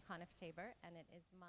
Conniff Tabor, and it is my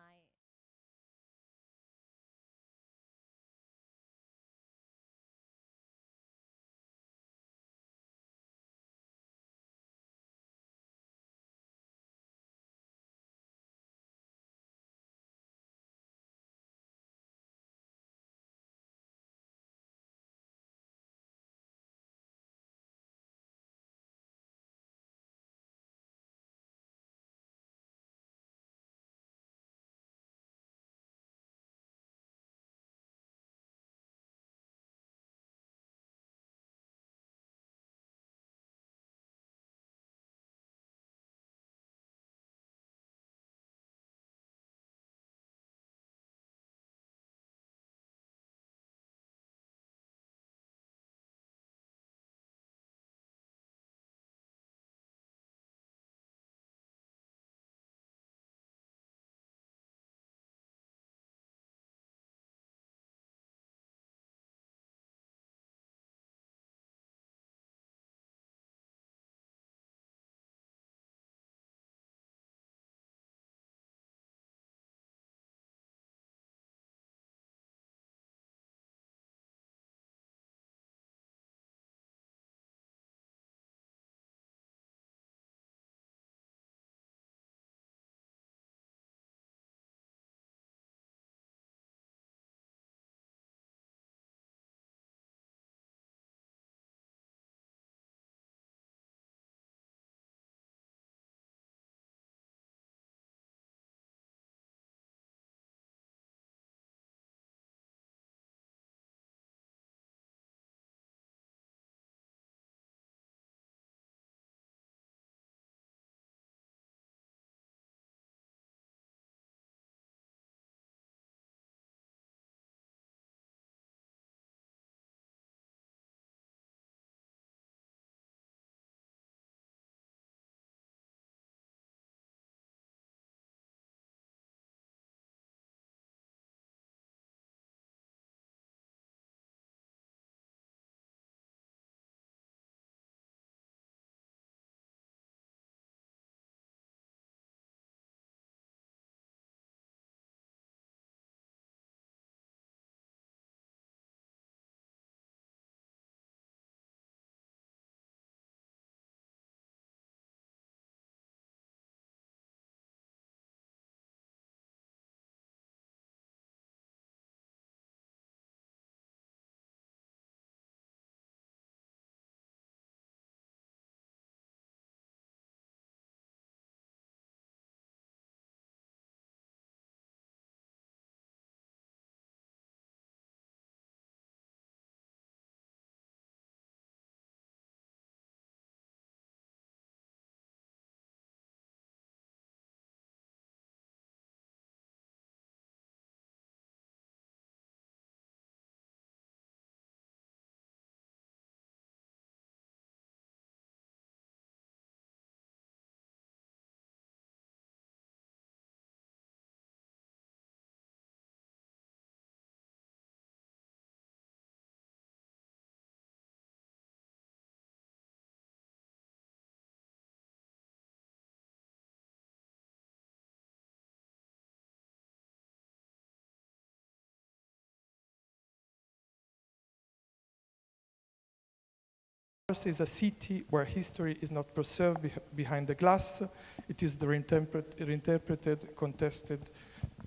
Is a city where history is not preserved behind the glass. It is the reinterpreted, contested.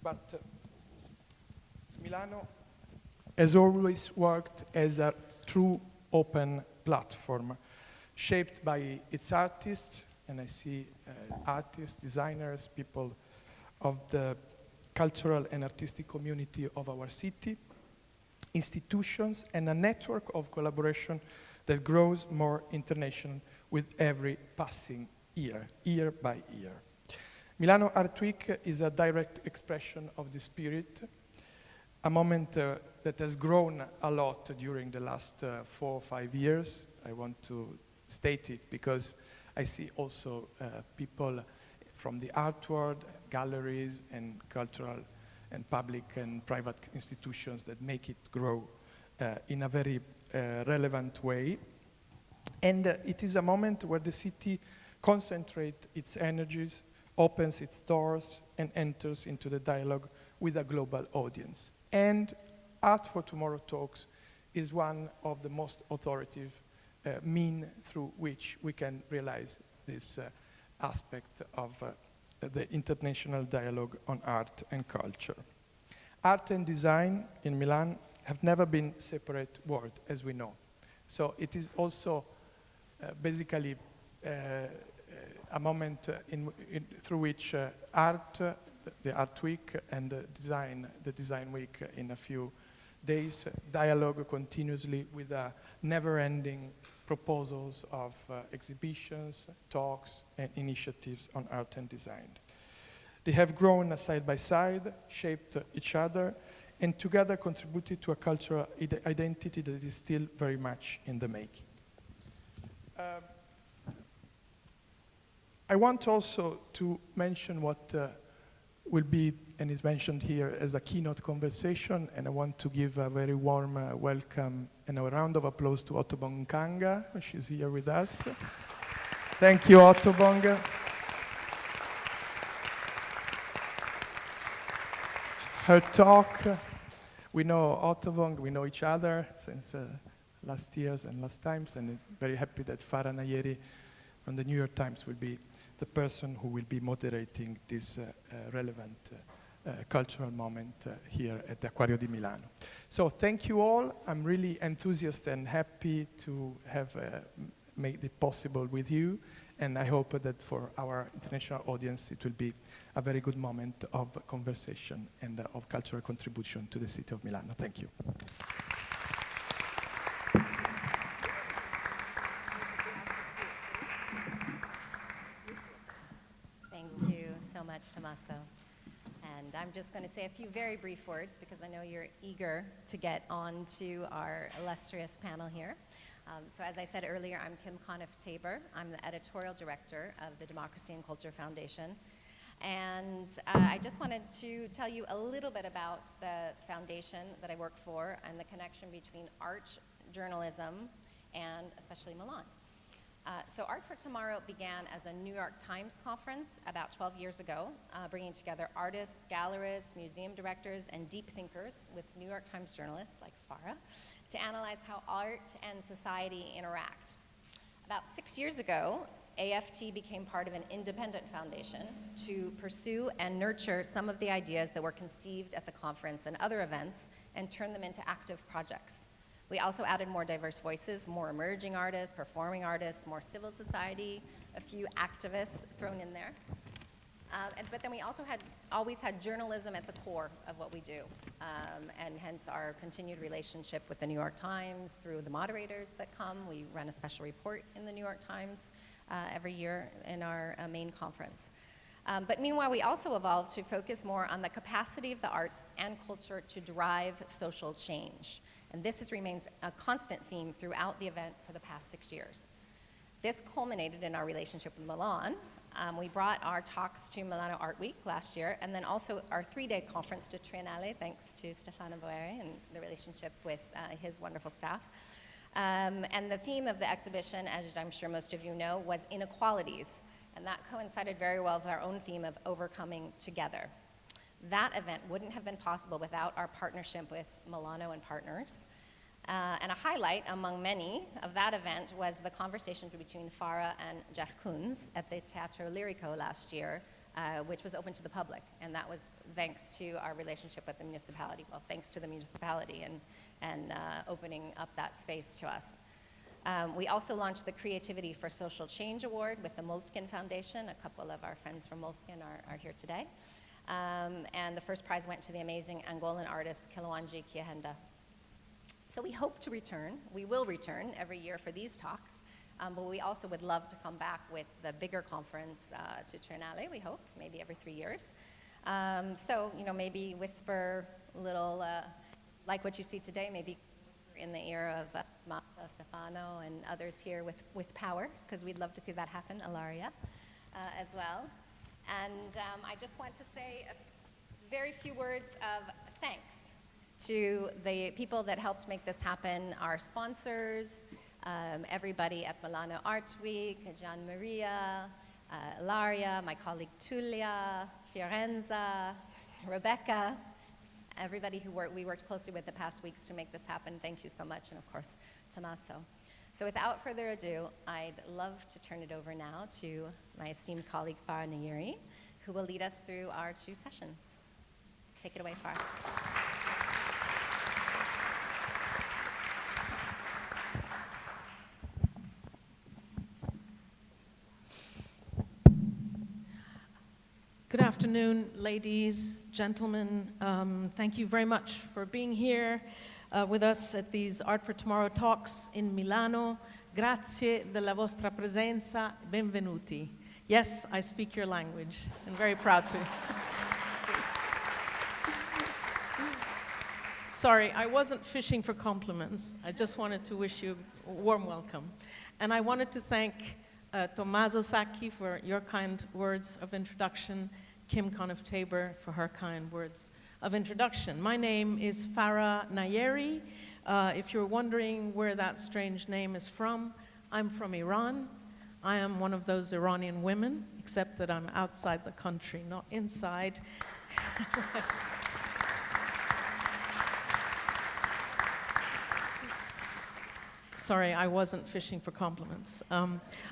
But Milano has always worked as a true open platform, shaped by its artists, and I see artists, designers, people of the cultural and artistic community of our city, institutions, and a network of collaboration that grows more international with every passing year, year by year. Milano Art Week is a direct expression of the spirit, a moment that has grown a lot during the last 4 or 5 years. I want to state it because I see also people from the art world, galleries, and cultural and public and private institutions that make it grow in a very relevant way. And it is a moment where the city concentrates its energies opens its doors and enters into the dialogue with a global audience. And Art for Tomorrow Talks is one of the most authoritative means through which we can realize this aspect of the international dialogue on art and culture. Art and design in Milan have never been separate words, as we know. So it is also basically a moment through which art, the Art Week, and the Design Week in a few days, dialogue continuously with never-ending proposals of exhibitions, talks, and initiatives on art and design. They have grown side by side, shaped each other, and together contributed to a cultural identity that is still very much in the making. I want also to mention what will be, and is mentioned here as a keynote conversation, and I want to give a very warm welcome and a round of applause to Ottobong Nkanga. She's here with us. Thank you, Ottobong. Her talk, we know Ottobong, we know each other since last years and last times, and I'm very happy that Farah Nayeri from the New York Times will be the person who will be moderating this relevant cultural moment here at the Acquario di Milano. So thank you all. I'm really enthusiastic and happy to have made it possible with you, and I hope that for our international audience it will be a very good moment of conversation and of cultural contribution to the city of Milano. Thank you. Thank you so much, Tommaso. And I'm just going to say a few very brief words because I know you're eager to get on to our illustrious panel here. So as I said earlier, I'm Kim Conniff-Tabor. I'm the editorial director of the Democracy and Culture Foundation. And I just wanted to tell you a little bit about the foundation that I work for and the connection between art, journalism, and especially Milan. So Art for Tomorrow began as a New York Times conference about 12 years ago, bringing together artists, gallerists, museum directors, and deep thinkers with New York Times journalists like Farah to analyze how art and society interact. About 6 years ago, AFT became part of an independent foundation to pursue and nurture some of the ideas that were conceived at the conference and other events and turn them into active projects. We also added more diverse voices, more emerging artists, performing artists, more civil society, a few activists thrown in there. But then we also always had journalism at the core of what we do, and hence our continued relationship with the New York Times through the moderators that come. We run a special report in the New York Times every year in our main conference. But meanwhile, we also evolved to focus more on the capacity of the arts and culture to drive social change. And this remains a constant theme throughout the event for the past 6 years. This culminated in our relationship with Milan. We brought our talks to Milano Art Week last year, and then also our 3-day conference to Triennale, thanks to Stefano Boeri and the relationship with his wonderful staff. And the theme of the exhibition, as I'm sure most of you know, was inequalities, and that coincided very well with our own theme of overcoming together. That event wouldn't have been possible without our partnership with Milano and Partners. And a highlight among many of that event was the conversation between Farah and Jeff Koons at the Teatro Lirico last year, which was open to the public. And that was thanks to our relationship with the municipality. Well, thanks to the municipality and opening up that space to us. We also launched the Creativity for Social Change Award with the Moleskine Foundation. A couple of our friends from Moleskine are here today. And the first prize went to the amazing Angolan artist Kilowanji Kiahenda. So we hope to return. We will return every year for these talks, but we also would love to come back with the bigger conference to Triennale, we hope, maybe every 3 years. So, maybe whisper a little, like what you see today, maybe in the ear of Marta, Stefano, and others here with power, because we'd love to see that happen, Ilaria, as well. And I just want to say a very few words of thanks to the people that helped make this happen, our sponsors, everybody at Milano Art Week, Gian Maria, Ilaria, my colleague Tulia, Fiorenza, Rebecca, everybody we worked closely with the past weeks to make this happen. Thank you so much, and of course, Tommaso. So without further ado, I'd love to turn it over now to my esteemed colleague, Farah Nayeri, who will lead us through our 2 sessions. Take it away, Farah. Good afternoon, ladies, gentlemen. Thank you very much for being here with us at these Art for Tomorrow talks in Milano. Grazie della vostra presenza. Benvenuti. Yes, I speak your language. I'm very proud to. Sorry, I wasn't fishing for compliments. I just wanted to wish you a warm welcome. And I wanted to thank Tommaso Sacchi for your kind words of introduction, Kim Conniff-Tabor for her kind words of introduction. My name is Farah Nayeri. If you're wondering where that strange name is from, I'm from Iran. I am one of those Iranian women, except that I'm outside the country, not inside. Sorry, I wasn't fishing for compliments.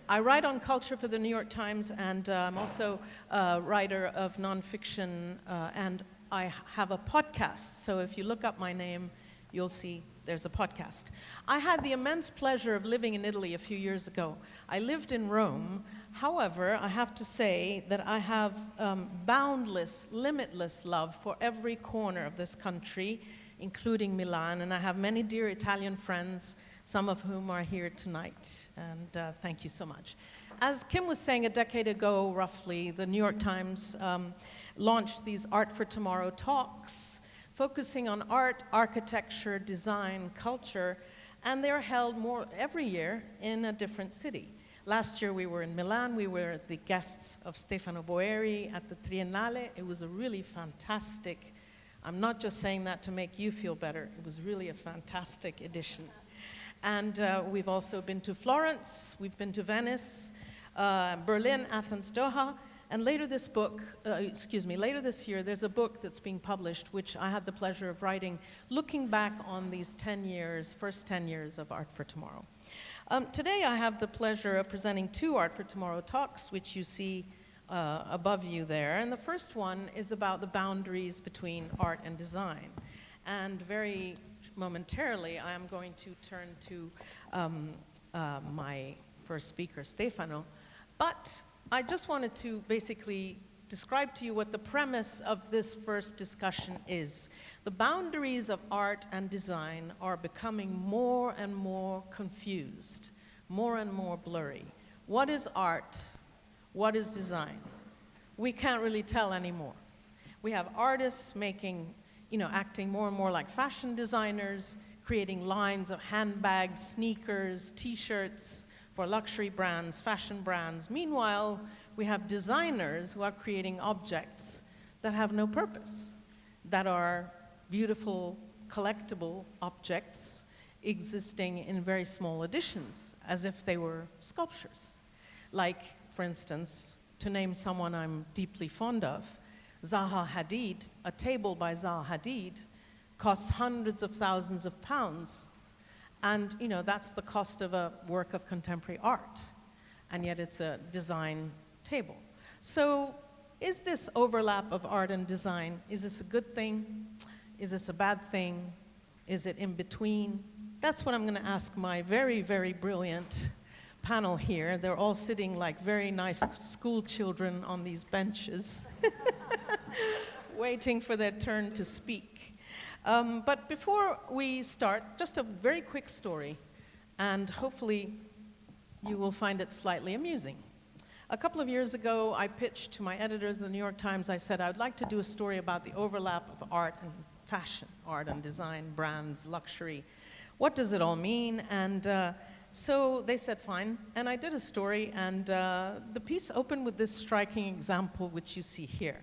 I write on culture for the New York Times, and I'm also a writer of nonfiction, and I have a podcast. So if you look up my name, you'll see there's a podcast. I had the immense pleasure of living in Italy a few years ago. I lived in Rome. However, I have to say that I have boundless, limitless love for every corner of this country, including Milan, and I have many dear Italian friends, some of whom are here tonight, and thank you so much. As Kim was saying, a decade ago, roughly, the New York Times launched these Art for Tomorrow talks, focusing on art, architecture, design, culture, and they're held every year in a different city. Last year we were in Milan. We were the guests of Stefano Boeri at the Triennale. It was a really fantastic, I'm not just saying that to make you feel better, it was really a fantastic edition. And we've also been to Florence, we've been to Venice, Berlin, Athens, Doha, and later this year, there's a book that's being published, which I had the pleasure of writing, looking back on these 10 years, first 10 years of Art for Tomorrow. Today I have the pleasure of presenting 2 Art for Tomorrow talks, which you see above you there. And the first one is about the boundaries between art and design. And very momentarily, I am going to turn to my first speaker, Stefano. But I just wanted to basically describe to you what the premise of this first discussion is. The boundaries of art and design are becoming more and more confused, more and more blurry. What is art? What is design? We can't really tell anymore. We have artists acting more and more like fashion designers, creating lines of handbags, sneakers, t-shirts for luxury brands, fashion brands. Meanwhile, we have designers who are creating objects that have no purpose, that are beautiful, collectible objects existing in very small editions, as if they were sculptures. Like, for instance, to name someone I'm deeply fond of, Zaha Hadid. A table by Zaha Hadid costs hundreds of thousands of pounds. And, that's the cost of a work of contemporary art. And yet it's a design table. So is this overlap of art and design, is this a good thing? Is this a bad thing? Is it in between? That's what I'm going to ask my very, very brilliant panel here. They're all sitting like very nice school children on these benches, waiting for their turn to speak. But before we start, just a very quick story, and hopefully you will find it slightly amusing. A couple of years ago, I pitched to my editors of the New York Times. I said, I would like to do a story about the overlap of art and fashion, art and design, brands, luxury. What does it all mean? And so they said, fine. And I did a story, and the piece opened with this striking example, which you see here.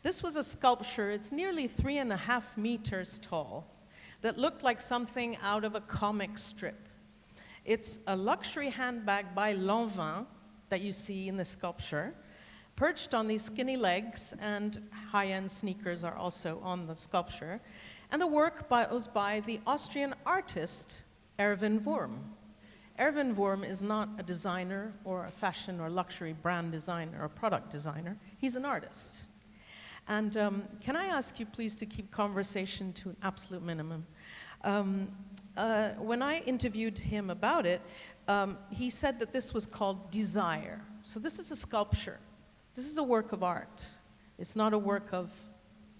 This was a sculpture. It's nearly 3.5 meters tall that looked like something out of a comic strip. It's a luxury handbag by Lanvin, that you see in the sculpture, perched on these skinny legs, and high-end sneakers are also on the sculpture. And the work was by the Austrian artist Erwin Wurm. Erwin Wurm is not a designer or a fashion or luxury brand designer or product designer. He's an artist. And can I ask you please to keep conversation to an absolute minimum? When I interviewed him about it, he said that this was called Desire. So this is a sculpture. This is a work of art. It's not a work of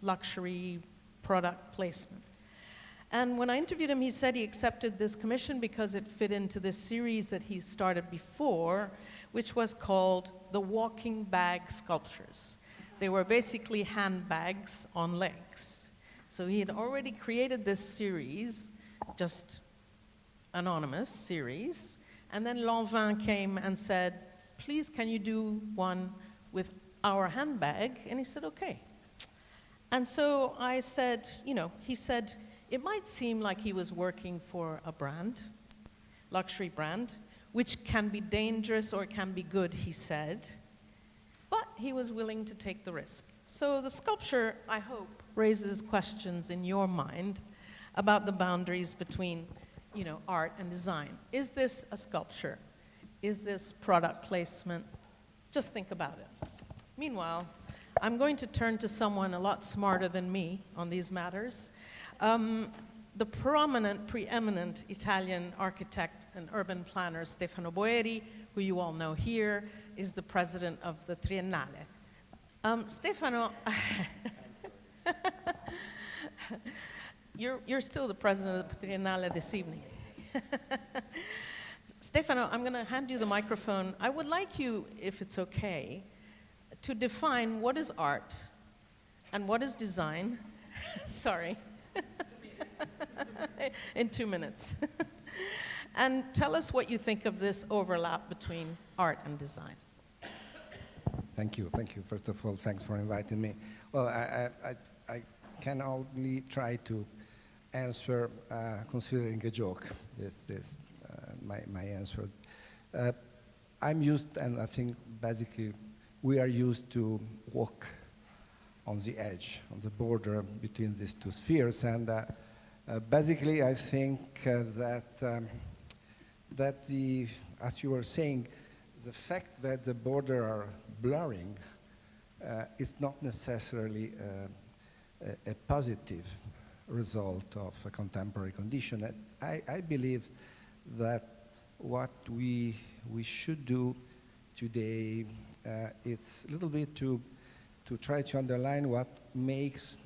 luxury product placement. And when I interviewed him, he said he accepted this commission because it fit into this series that he started before, which was called the Walking Bag Sculptures. They were basically handbags on legs. So he had already created this series, just anonymous series, and then Lanvin came and said, please, can you do one with our handbag? And he said, okay. And so I said, you know, he said, it might seem like he was working for a brand, luxury brand, which can be dangerous or can be good, he said, but he was willing to take the risk. So the sculpture, I hope, raises questions in your mind about the boundaries between, you know, art and design. Is this a sculpture? Is this product placement? Just think about it. Meanwhile, I'm going to turn to someone a lot smarter than me on these matters. The preeminent Italian architect and urban planner Stefano Boeri, who you all know here, is the president of the Triennale. Stefano, you're still the president of the Triennale this evening. Stefano, I'm going to hand you the microphone. I would like you, if it's okay, to define what is art and what is design. Sorry. In 2 minutes. And tell us what you think of this overlap between art and design. Thank you. Thank you. First of all, thanks for inviting me. Well, I can only try to answer considering a joke, my answer. I'm used, and I think basically we are used to walk on the edge, on the border between these two spheres. And basically, I think that as you were saying, the fact that the border are blurring is not necessarily a positive result of a contemporary condition. I believe that what we should do today it's a little bit to try to underline what makes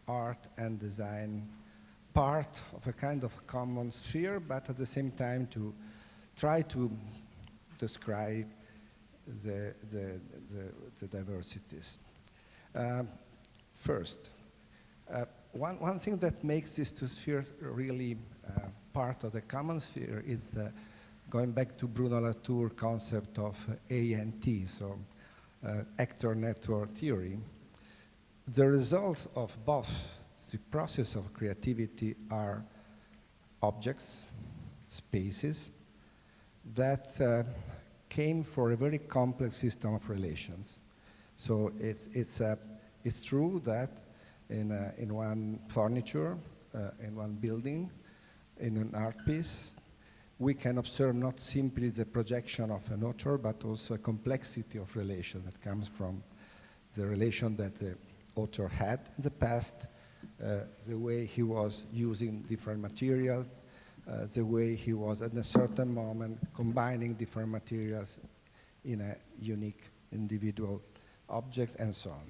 art and design part of a kind of common sphere, but at the same time to try to describe the diversities. First, one thing that makes these two spheres really part of the common sphere is going back to Bruno Latour's concept of ANT, so actor network theory. The result of both the process of creativity are objects, spaces, that came for a very complex system of relations. So it's true that in one furniture, in one building, in an art piece, we can observe not simply the projection of an author, but also a complexity of relation that comes from the relation that the author had in the past, the way he was using different materials, the way he was at a certain moment combining different materials in a unique individual object, and so on.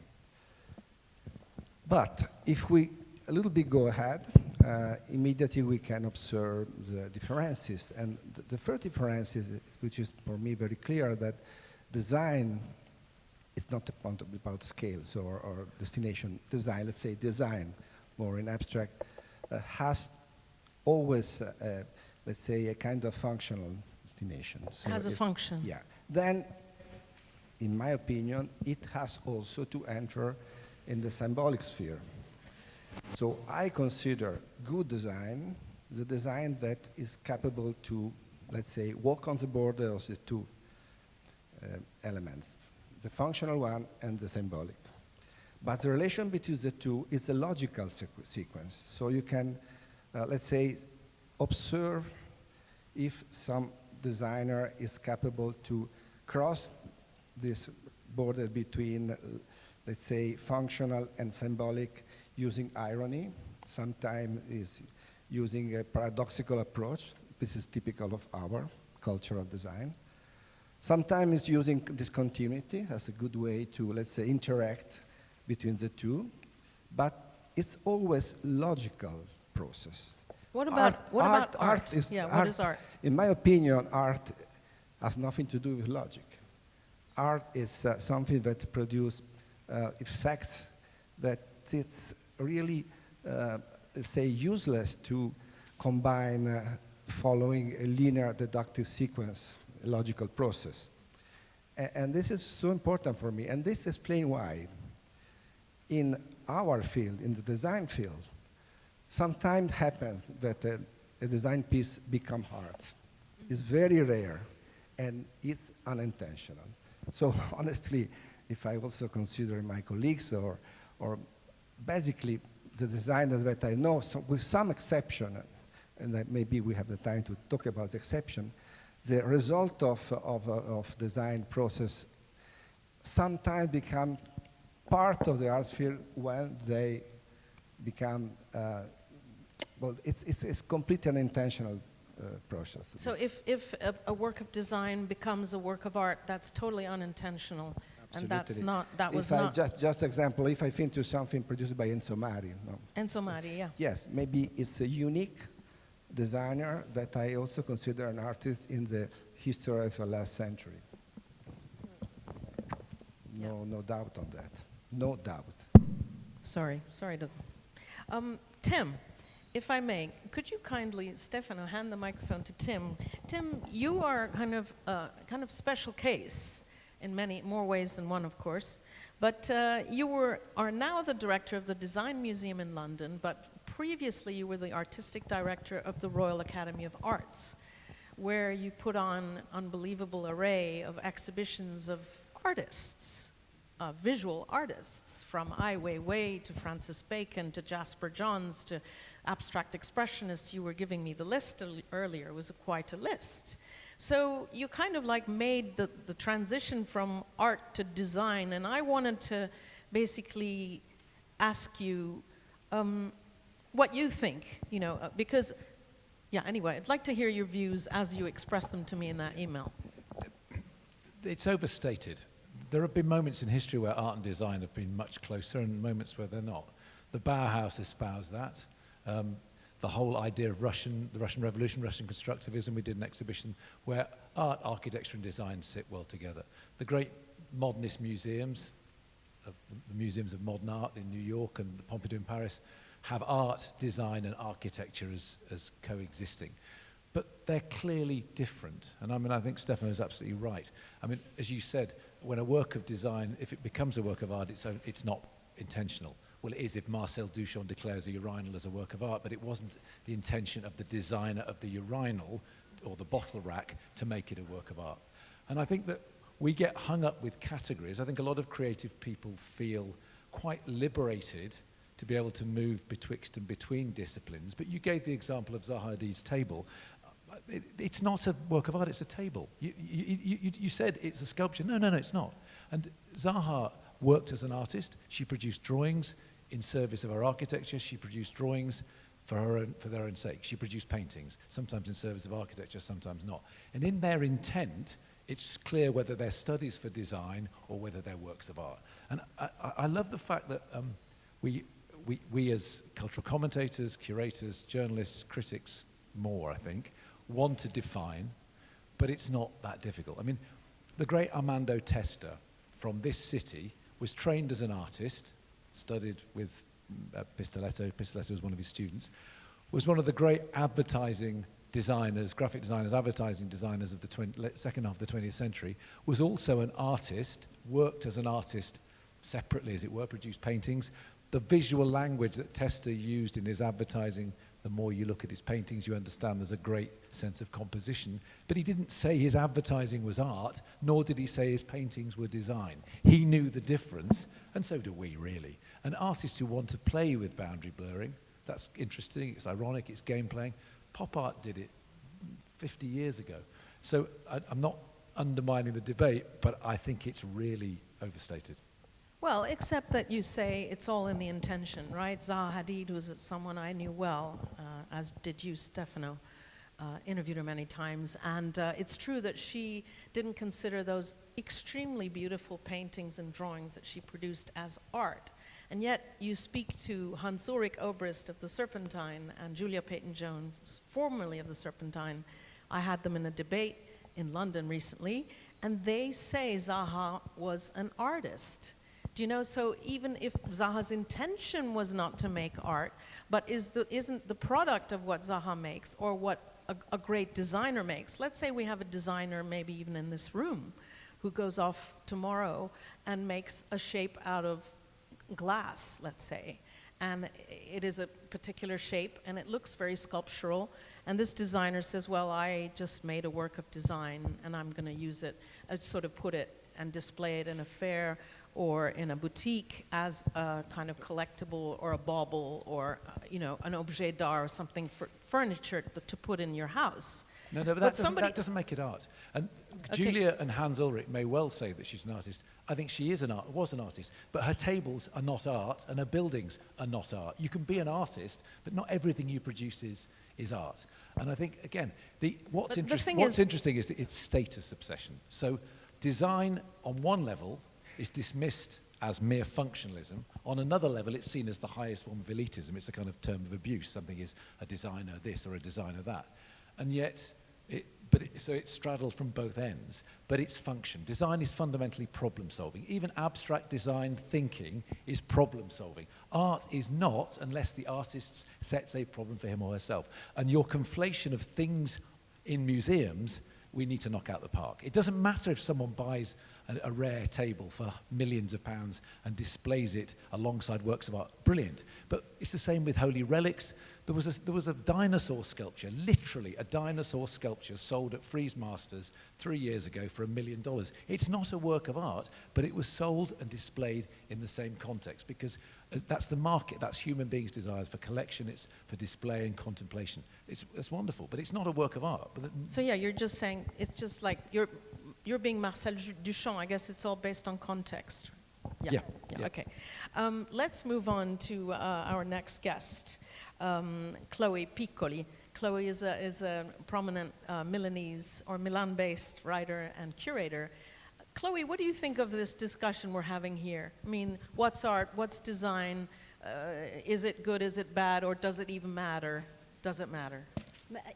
But if we a little bit go ahead, immediately we can observe the differences. And the first difference is, which is for me very clear, that design is not about scales or destination. Design, let's say design, more in abstract, has always, let's say, a kind of functional destination. So Has a function. Yeah. Then, in my opinion, it has also to enter in the symbolic sphere. So I consider good design the design that is capable to, let's say, walk on the border of the two elements, the functional one and the symbolic. But the relation between the two is a logical sequence. So you can, let's say, observe if some designer is capable to cross this border between, let's say, functional and symbolic using irony. Sometimes is using a paradoxical approach. This is typical of our cultural design. Sometimes it's using discontinuity as a good way to, let's say, interact between the two, but it's always logical process. What about art? Art is yeah, what is art? In my opinion, art has nothing to do with logic. Art is something that produces effects that it's really, say, useless to combine following a linear deductive sequence, a logical process. And this is so important for me, and this explains why in our field, in the design field, sometimes happens that a design piece becomes art. It's very rare, and it's unintentional. So honestly, if I also consider my colleagues or basically the designers that I know, so with some exception, and that maybe we have the time to talk about the exception, the result of design process sometimes become part of the art sphere when they become, well, it's completely unintentional process. So if a work of design becomes a work of art, that's totally unintentional. And that's not, that was not. Just example, if I think to something produced by Enzo Mari. No. Enzo Mari, yeah. Yes, maybe it's a unique designer that I also consider an artist in the history of the last century. No doubt on that. No doubt. Sorry to. Tim, if I may, could you kindly, Stefano, hand the microphone to Tim. Tim, you are kind of special case in many more ways than one, of course. But you are now the director of the Design Museum in London, but previously you were the artistic director of the Royal Academy of Arts, where you put on an unbelievable array of exhibitions of artists, visual artists, from Ai Weiwei to Francis Bacon to Jasper Johns to abstract expressionists. You were giving me the list earlier. It was quite a list. So you kind of like made the transition from art to design, and I wanted to basically ask you what you think, you know, because, yeah, anyway, I'd like to hear your views as you expressed them to me in that email. It's overstated. There have been moments in history where art and design have been much closer and moments where they're not. The Bauhaus espoused that. The whole idea of the Russian Revolution, Russian constructivism, we did an exhibition where art, architecture and design sit well together. The great modernist museums, the museums of modern art in New York and the Pompidou in Paris, have art, design and architecture as coexisting. But they're clearly different. And I mean, I think Stefano is absolutely right. I mean, as you said, when a work of design, if it becomes a work of art, it's not intentional. Well, it is if Marcel Duchamp declares a urinal as a work of art, but it wasn't the intention of the designer of the urinal or the bottle rack to make it a work of art. And I think that we get hung up with categories. I think a lot of creative people feel quite liberated to be able to move betwixt and between disciplines. But you gave the example of Zaha Hadid's table. It's not a work of art, it's a table. You said it's a sculpture. No, it's not. And Zaha worked as an artist. She produced drawings in service of her architecture. She produced drawings for their own sake. She produced paintings, sometimes in service of architecture, sometimes not. And in their intent, it's clear whether they're studies for design or whether they're works of art. And I love the fact that we as cultural commentators, curators, journalists, critics, more, I think, want to define, but it's not that difficult. I mean, the great Armando Testa from this city was trained as an artist, studied with Pistoletto. Pistoletto was one of his students, was one of the great advertising designers, graphic designers, advertising designers of the second half of the 20th century, was also an artist, worked as an artist separately, as it were, produced paintings. The visual language that Testa used in his advertising, the more you look at his paintings, you understand there's a great sense of composition. But he didn't say his advertising was art, nor did he say his paintings were design. He knew the difference, and so do we, really. And artists who want to play with boundary blurring, that's interesting, it's ironic, it's game playing. Pop art did it 50 years ago. So I'm not undermining the debate, but I think it's really overstated. Well, except that you say it's all in the intention, right? Zaha Hadid was someone I knew well, as did you, Stefano. Interviewed her many times, and it's true that she didn't consider those extremely beautiful paintings and drawings that she produced as art. And yet you speak to Hans-Ulrich Obrist of the Serpentine and Julia Peyton-Jones, formerly of the Serpentine. I had them in a debate in London recently, and they say Zaha was an artist. Do you know, so even if Zaha's intention was not to make art, but isn't the product of what Zaha makes or what a great designer makes. Let's say we have a designer, maybe even in this room, who goes off tomorrow and makes a shape out of glass, let's say. And it is a particular shape, and it looks very sculptural. And this designer says, well, I just made a work of design, and I'm going to use it, sort of put it and display it in a fair or in a boutique as a kind of collectible or a bauble or, you know, an objet d'art or something for furniture to put in your house. No, but that doesn't make it art. And Okay. Julia and Hans Ulrich may well say that she's an artist. I think she was an artist. But her tables are not art, and her buildings are not art. You can be an artist, but not everything you produce is art. And I think, again, what's interesting is that it's status obsession. So design, on one level, is dismissed as mere functionalism. On another level, it's seen as the highest form of elitism. It's a kind of term of abuse. Something is a designer this or a designer that. And yet, so it's straddled from both ends, but it's function. Design is fundamentally problem solving. Even abstract design thinking is problem solving. Art is not, unless the artist sets a problem for him or herself. And your conflation of things in museums, we need to knock out the park. It doesn't matter if someone buys a rare table for millions of pounds and displays it alongside works of art. Brilliant. But it's the same with holy relics. There was a dinosaur sculpture, literally a dinosaur sculpture sold at Frieze Masters 3 years ago for $1 million. It's not a work of art, but it was sold and displayed in the same context because that's the market, that's human beings' desires for collection, it's for display and contemplation. It's wonderful, but it's not a work of art. So yeah, you're just saying, it's just like, you're being Marcel Duchamp. I guess it's all based on context. Yeah. Okay. Let's move on to our next guest, Chloe Piccoli. Chloe is a prominent Milanese or Milan-based writer and curator. Chloe, what do you think of this discussion we're having here? I mean, what's art? What's design? Is it good? Is it bad? Or does it even matter? Does it matter?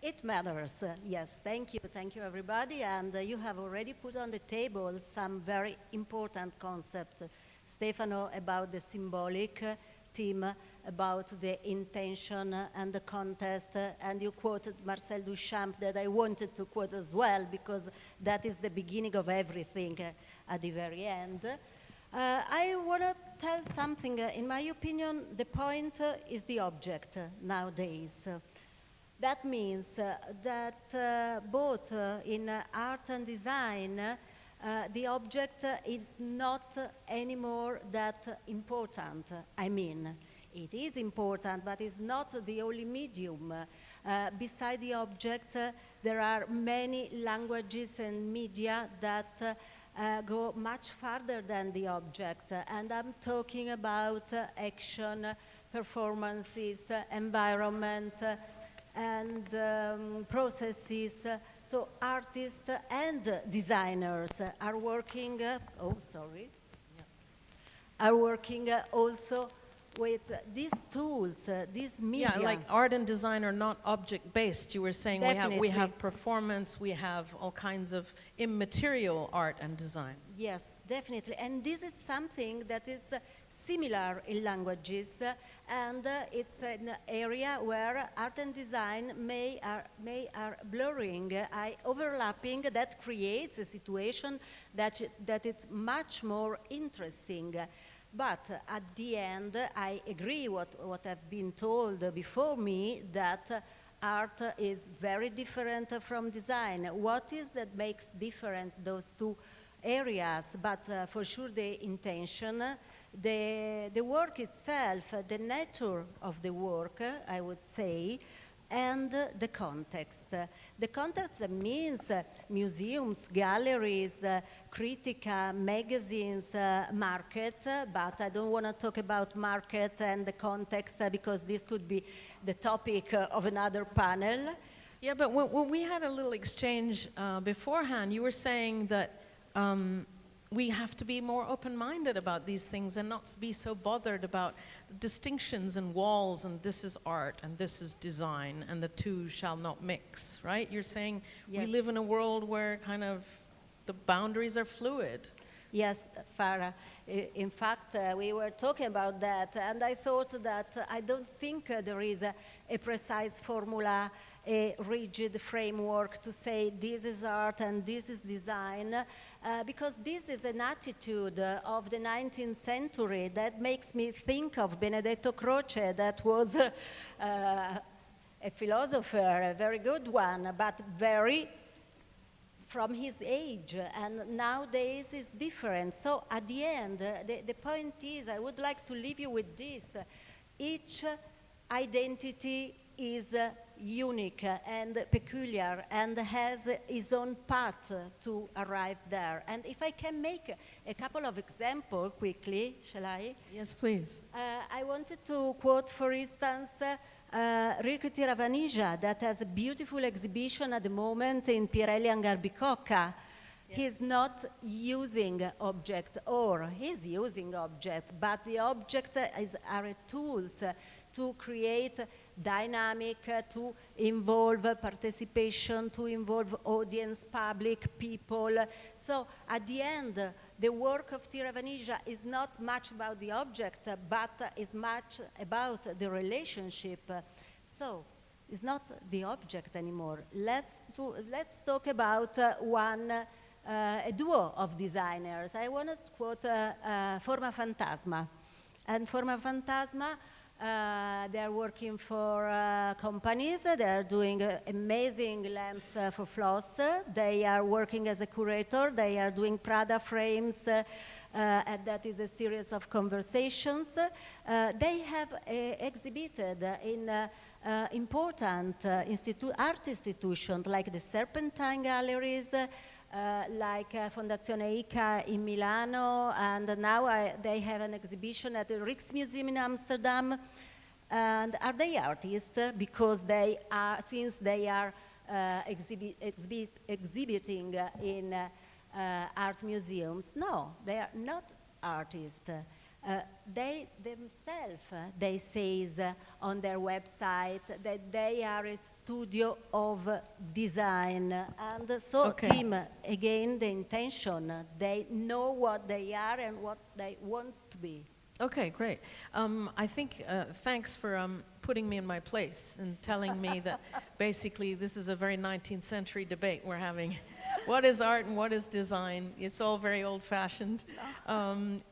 It matters, yes. Thank you everybody. And you have already put on the table some very important concepts. Stefano, about the symbolic theme, about the intention and the contest, and you quoted Marcel Duchamp that I wanted to quote as well, because that is the beginning of everything at the very end. I want to tell something. In my opinion, the point is the object nowadays. That means that both in art and design, the object is not anymore that important. I mean, it is important, but it's not the only medium. Beside the object, there are many languages and media that go much farther than the object. And I'm talking about action, performances, environment, and processes. So artists and designers are working, are working also with these tools, these media. Yeah, like art and design are not object-based. You were saying we have performance, we have all kinds of immaterial art and design. Yes, definitely. And this is something that is similar in languages, and it's an area where art and design are blurring, overlapping, that creates a situation that is much more interesting. But at the end, I agree what I've been told before me, that art is very different from design. What is that makes different those two areas? But for sure the intention, the work itself, the nature of the work, I would say, and the context. The context means museums, galleries, Critica, magazines, market, but I don't want to talk about market and the context because this could be the topic of another panel. Yeah, but when we had a little exchange beforehand, you were saying that we have to be more open-minded about these things and not be so bothered about distinctions and walls and this is art and this is design and the two shall not mix, right? You're saying Yes. we live in a world where kind of the boundaries are fluid. Yes, Farah. In fact, we were talking about that, and I thought that I don't think there is a precise formula, a rigid framework to say this is art and this is design, because this is an attitude of the 19th century that makes me think of Benedetto Croce, that was a philosopher, a very good one, but very from his age, and nowadays it's different. So at the end, the point is, I would like to leave you with this. Each identity is unique and peculiar and has its own path to arrive there. And if I can make a couple of examples quickly, shall I? Yes, please. I wanted to quote, for instance, Rirkiti Ravanija, that has a beautiful exhibition at the moment in Pirelli and Garbicocca. He's not using object, or he's using object, but the object are tools to create dynamic, to involve participation, to involve audience, public, people. So at the end, the work of Ravanija is not much about the object, but is much about the relationship. So it's not the object anymore. Let's talk about a duo of designers. I want to quote Forma Fantasma. And Forma Fantasma, they're working for companies. They're doing amazing lamps for Floss. They are working as a curator. They are doing Prada frames, and that is a series of conversations. They have exhibited in important art institutions like the Serpentine Galleries, like Fondazione ICA in Milano, and now they have an exhibition at the Rijksmuseum in Amsterdam. And are they artists? Because they are, since they are exhibiting in art museums. No, they are not artists. They themselves, they say on their website that they are a studio of design. And so, Tim, again, the intention, they know what they are and what they want to be. Okay, great. I think, thanks for putting me in my place and telling me that basically this is a very 19th century debate we're having. What is art and what is design? It's all very old-fashioned.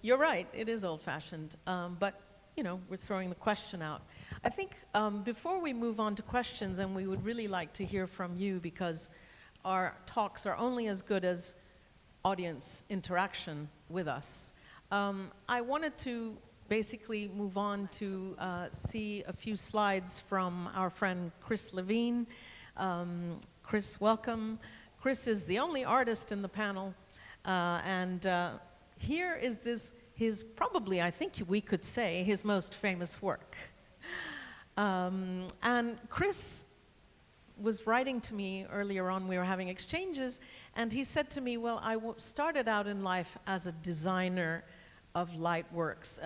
You're right, it is old-fashioned, but you know, we're throwing the question out. I think before we move on to questions, and we would really like to hear from you because our talks are only as good as audience interaction with us. I wanted to basically move on to see a few slides from our friend Chris Levine. Chris, welcome. Chris is the only artist in the panel, and here is his probably, I think we could say, his most famous work. And Chris was writing to me earlier on, we were having exchanges, and he said to me, well, I started out in life as a designer of light works,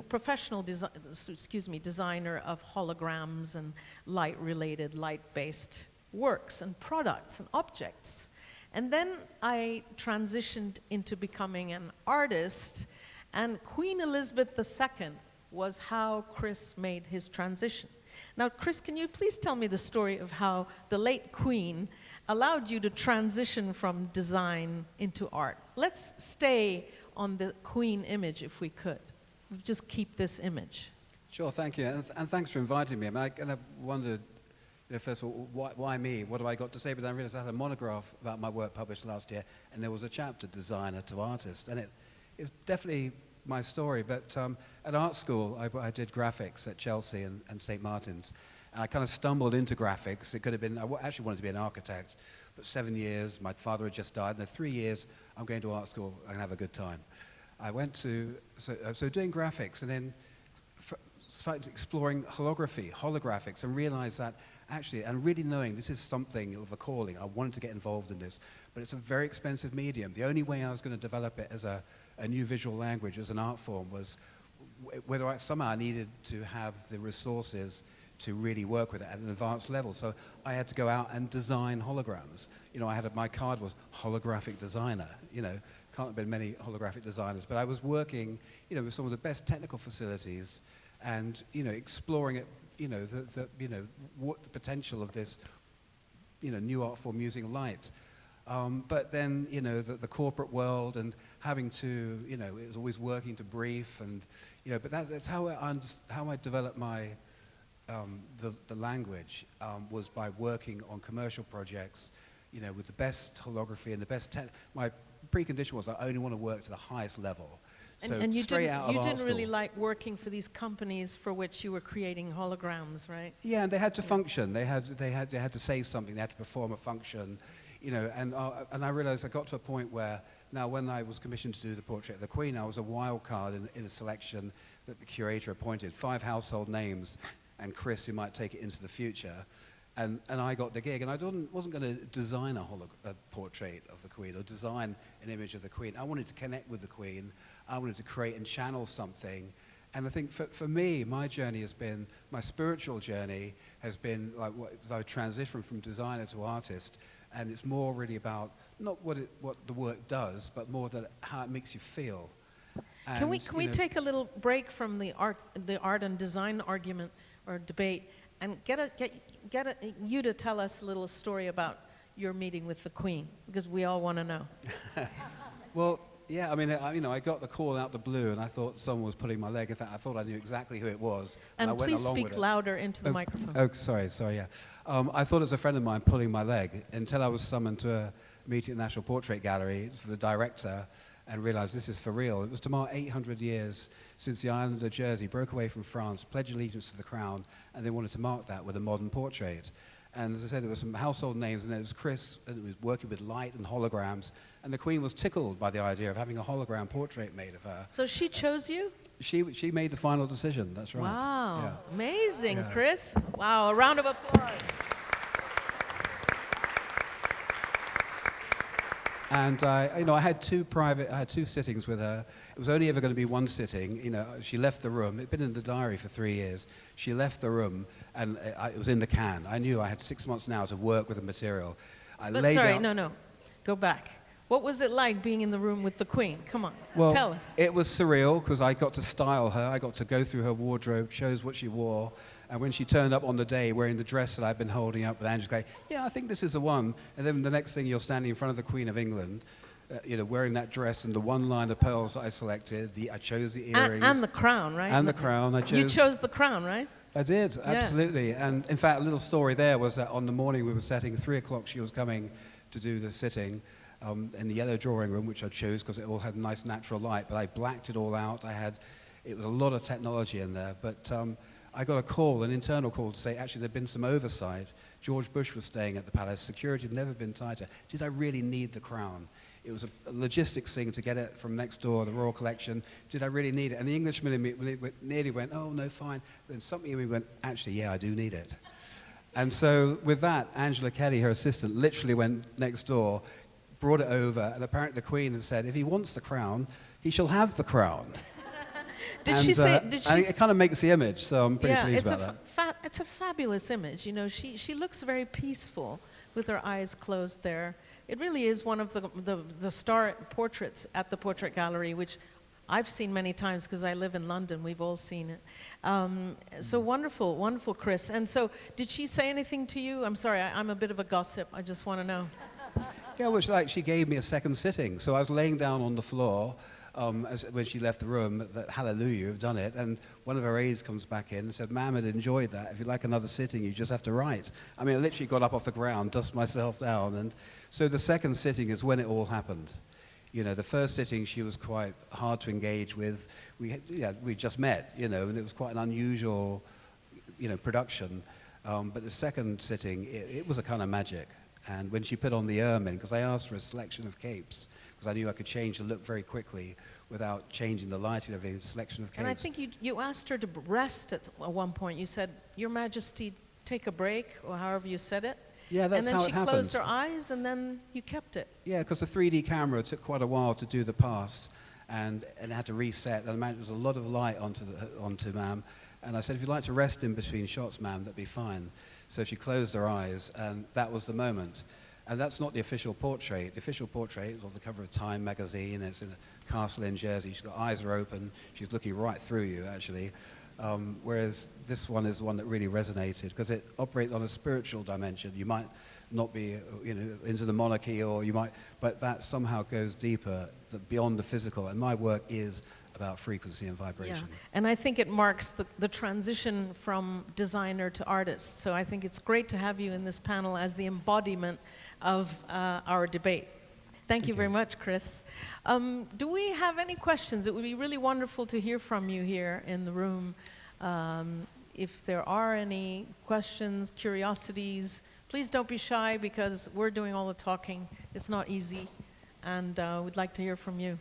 professional designer of holograms and light-related, light-based works and products and objects. And then I transitioned into becoming an artist, and Queen Elizabeth II was how Chris made his transition. Now, Chris, can you please tell me the story of how the late Queen allowed you to transition from design into art? Let's stay on the Queen image, if we could. Just keep this image. Sure, thank you, and thanks for inviting me. I mean, I kind of wondered, first of all, why me? What have I got to say? But then I realized I had a monograph about my work published last year, and there was a chapter, designer to artist, and it's definitely my story. But at art school, I did graphics at Chelsea and St. Martin's, and I kind of stumbled into graphics. It could have been, actually wanted to be an architect, but 7 years, my father had just died, and in 3 years, I'm going to art school and have a good time. I went to, so doing graphics, and then started exploring holographics, and realized that actually, and really knowing this is something of a calling, I wanted to get involved in this, but it's a very expensive medium. The only way I was going to develop it as a new visual language, as an art form, was whether somehow I needed to have the resources to really work with it at an advanced level. So I had to go out and design holograms. You know, my card was holographic designer. You know, can't have been many holographic designers, but I was working, you know, with some of the best technical facilities, and you know, exploring it. You know, what the potential of this, you know, new art form using light. But then, you know, the corporate world, and having to, you know, it was always working to brief, and you know, but that's how I developed my the language, was by working on commercial projects, you know, with the best holography and the best my precondition was I only want to work to the highest level. So And you straight out of you art didn't really school. like working for these companies for which you were creating holograms, right? Yeah, and they had to function. They had to say something. They had to perform a function, you know. And I realized I got to a point where now, when I was commissioned to do the portrait of the Queen, I was a wild card in a selection that the curator appointed, 5 household names, and Chris, who might take it into the future. And I got the gig, and I wasn't going to design a portrait of the Queen or design an image of the Queen. I wanted to connect with the Queen. I wanted to create and channel something. And I think for me, my journey has been, my spiritual journey has been like I transitioned from designer to artist, and it's more really about not what the work does, but more how it makes you feel. Can we take a little break from the art and design argument or debate, and get you to tell us a little story about your meeting with the Queen, because we all want to know. Well, yeah, I mean, I got the call out the blue, and I thought someone was pulling my leg. In fact, I thought I knew exactly who it was. And I went please along speak with it. louder into the microphone. Oh, sorry, yeah. I thought it was a friend of mine pulling my leg until I was summoned to a meeting at the National Portrait Gallery for the director, and realized this is for real. It was to mark 800 years since the island of Jersey broke away from France, pledged allegiance to the crown, and they wanted to mark that with a modern portrait. And as I said, there were some household names, and there was Chris, and it was working with light and holograms, and the Queen was tickled by the idea of having a hologram portrait made of her. So she chose you? She made the final decision, that's right. Wow, Yeah. amazing, Yeah. Chris. Wow, a round of applause. And I had two sittings with her. It was only ever going to be one sitting. You know, she left the room. It'd been in the diary for 3 years. She left the room, and it was in the can. I knew I had 6 months now to work with the material. No. Go back. What was it like being in the room with the Queen? Come on, Well, tell us. it was surreal because I got to style her. I got to go through her wardrobe, chose what she wore. And when she turned up on the day wearing the dress that I've been holding up with Angela, yeah, I think this is the one. And then the next thing, you're standing in front of the Queen of England, wearing that dress and the one line of pearls that I selected. I chose the earrings. And the crown, right? And the crown. You chose the crown, right? I did, absolutely. And in fact, a little story there was that on the morning we were setting, 3 o'clock, she was coming to do the sitting in the yellow drawing room, which I chose because it all had nice natural light, but I blacked it all out. It was a lot of technology in there, but I got a call, an internal call, to say actually there'd been some oversight. George Bush was staying at the palace. Security had never been tighter. Did I really need the crown? It was a logistics thing to get it from next door, the Royal Collection. Did I really need it? And the Englishman in me nearly went, oh, no, fine. Then something in me went, actually, yeah, I do need it. And so with that, Angela Kelly, her assistant, literally went next door, brought it over, and apparently the Queen had said, if he wants the crown, he shall have the crown. Did she say? And it kind of makes the image, so I'm pretty pleased about that. It's a fabulous image. You know, she looks very peaceful with her eyes closed there. It really is one of the star portraits at the Portrait Gallery, which I've seen many times because I live in London. We've all seen it. So wonderful, wonderful, Chris. And so, did she say anything to you? I'm sorry, I'm a bit of a gossip. I just want to know. Yeah, well, she gave me a second sitting. So I was laying down on the floor, when she left the room, that hallelujah, you've done it. And one of her aides comes back in and said, ma'am, I'd enjoyed that. If you'd like another sitting, you just have to write. I mean, I literally got up off the ground, dust myself down. And so the second sitting is when it all happened. You know, the first sitting she was quite hard to engage with. We just met, you know, and it was quite an unusual, you know, production. But the second sitting, it was a kind of magic. And when she put on the ermine, because I asked for a selection of capes, because I knew I could change the look very quickly without changing the lighting of everything, selection of capes. And I think you asked her to rest at one point. You said, Your Majesty, take a break, or however you said it. Yeah, that's how it happened. And then she closed her eyes, and then you kept it. Yeah, because the 3D camera took quite a while to do the pass, and it had to reset. And there was a lot of light onto ma'am. And I said, if you'd like to rest in between shots, ma'am, that'd be fine. So she closed her eyes, and that was the moment. And that's not the official portrait. The official portrait is on the cover of Time magazine. It's in a castle in Jersey. She's got eyes are open. She's looking right through you, actually. Whereas this one is one that really resonated because it operates on a spiritual dimension. You might not be, you know, into the monarchy, or you might, but that somehow goes deeper, beyond the physical. And my work is about frequency and vibration. Yeah. And I think it marks the transition from designer to artist. So I think it's great to have you in this panel as the embodiment of our debate. Thank you very much, Chris. Do we have any questions? It would be really wonderful to hear from you here in the room. If there are any questions, curiosities, please don't be shy because we're doing all the talking. It's not easy, and we'd like to hear from you.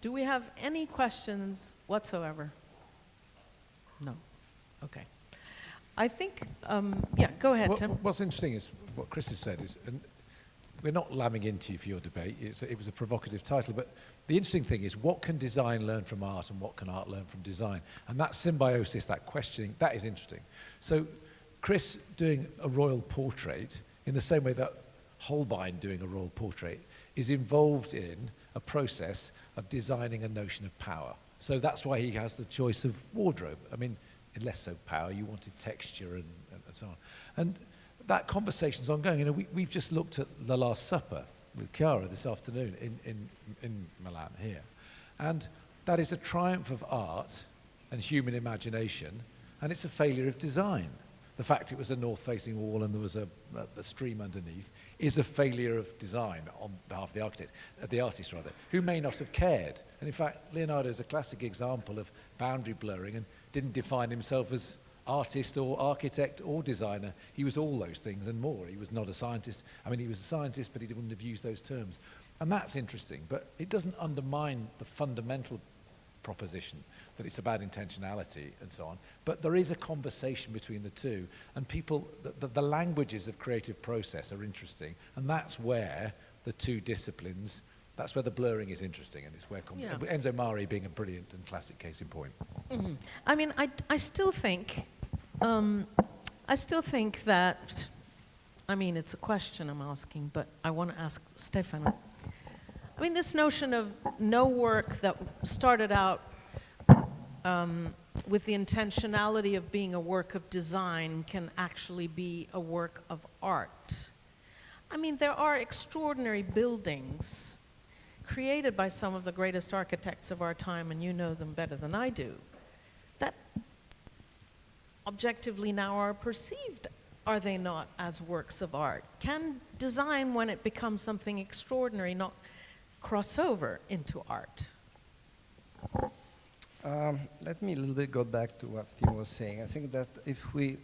Do we have any questions whatsoever? No. Okay. I think, yeah, go ahead, Tim. What's interesting is what Chris has said is, and we're not lambing into you for your debate, it was a provocative title, but the interesting thing is what can design learn from art and what can art learn from design? And that symbiosis, that questioning, that is interesting. So Chris doing a royal portrait in the same way that Holbein doing a royal portrait is involved in a process of designing a notion of power. So that's why he has the choice of wardrobe. I mean, in less so power, you wanted texture and so on. And that conversation's ongoing. You know, we've just looked at The Last Supper with Chiara this afternoon in Milan here. And that is a triumph of art and human imagination, and it's a failure of design. The fact it was a north-facing wall and there was a stream underneath is a failure of design on behalf of the artist, who may not have cared. And in fact, Leonardo is a classic example of boundary blurring and didn't define himself as artist or architect or designer. He was all those things and more. He was not a scientist. I mean, he was a scientist, but he wouldn't have used those terms. And that's interesting, but it doesn't undermine the fundamental proposition that it's about intentionality and so on. But there is a conversation between the two, and people, the languages of creative process are interesting, and that's where the two disciplines, that's where the blurring is interesting, and it's where Enzo Mari being a brilliant and classic case in point. Mm-hmm. I mean, I still think that, I mean, it's a question I'm asking, but I want to ask Stefano. I mean, this notion of no work that started out with the intentionality of being a work of design can actually be a work of art. I mean, there are extraordinary buildings created by some of the greatest architects of our time, and you know them better than I do, that objectively now are perceived, are they not, as works of art? Can design, when it becomes something extraordinary, not cross over into art? Let me a little bit go back to what Tim was saying. I think that if we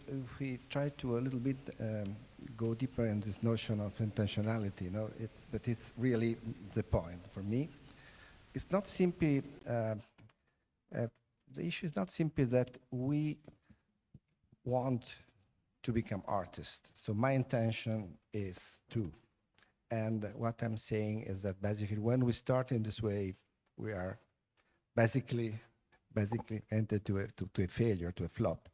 try to a little bit go deeper in this notion of intentionality, you know, it's really the point for me. It's not simply the issue is not simply that we want to become artists. So my intention is to. And what I'm saying is that basically when we start in this way, we are basically entered to a failure, to a flop.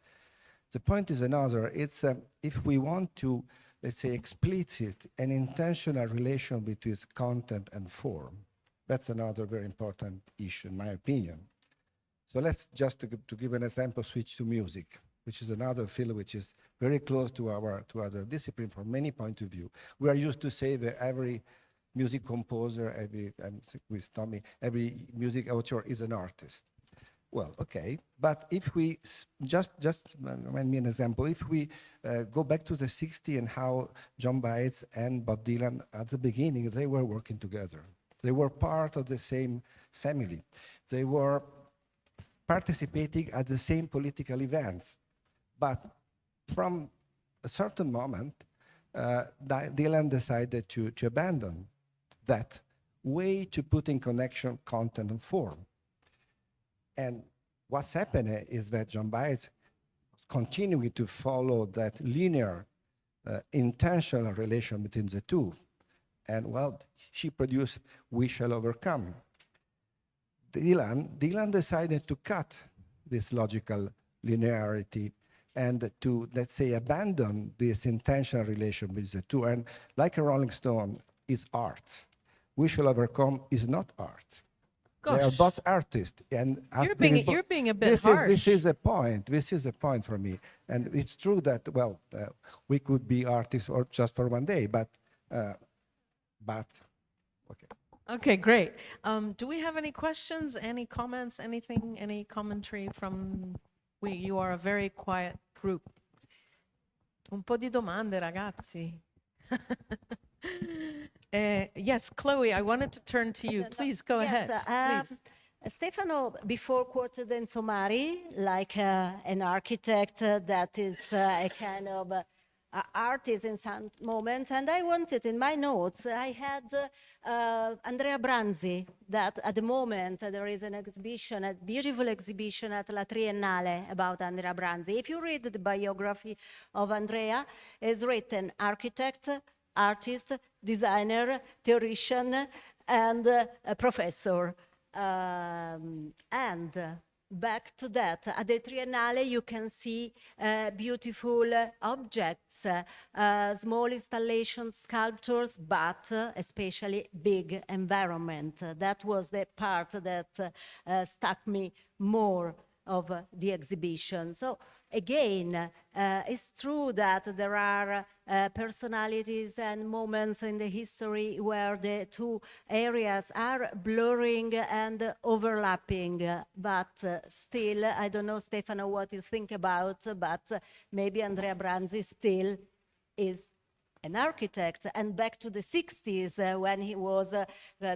The point is another. It's if we want to, let's say, explicit an intentional relation between content and form, that's another very important issue, in my opinion. So let's just, to give an example, switch to music, which is another field which is very close to other discipline from many points of view. We are used to say that every music composer, with Tommy, every music author is an artist. Well, okay, but if we just remind me an example. If we go back to the '60s and how John Baez and Bob Dylan at the beginning, they were working together. They were part of the same family. They were participating at the same political events. But from a certain moment, Dylan decided to abandon that way to put in connection content and form. And what's happening is that John Baez continuing to follow that linear, intentional relation between the two. And well, she produced We Shall Overcome. Dylan decided to cut this logical linearity and to, let's say, abandon this intentional relation with the two. And like a Rolling Stone is art. We Shall Overcome is not art. They are Gosh. both artists. And You're being a bit this harsh. is a point. This is a point for me. And it's true that, well, we could be artists or just for one day, but okay. Okay, great. Do we have any questions, any comments, anything, any commentary from, you are a very quiet group. Un po' di domande, ragazzi. Yes, Chloe, I wanted to turn to you. Please, go ahead, please. Stefano before quoted Enzo Mari like an architect that is a kind of artist in some moment, and I wanted in my notes, I had Andrea Branzi, that at the moment there is an exhibition, a beautiful exhibition at La Triennale about Andrea Branzi. If you read the biography of Andrea, it's written architect, artist, designer, theoretician, and a professor. And back to that, at the Triennale you can see beautiful objects, small installations, sculptures, but especially big environment. That was the part that stuck me more of the exhibition. So again, it's true that there are personalities and moments in the history where the two areas are blurring and overlapping, but still, I don't know, Stefano, what you think about, but maybe Andrea Branzi still is an architect. And back to the 60s, when he was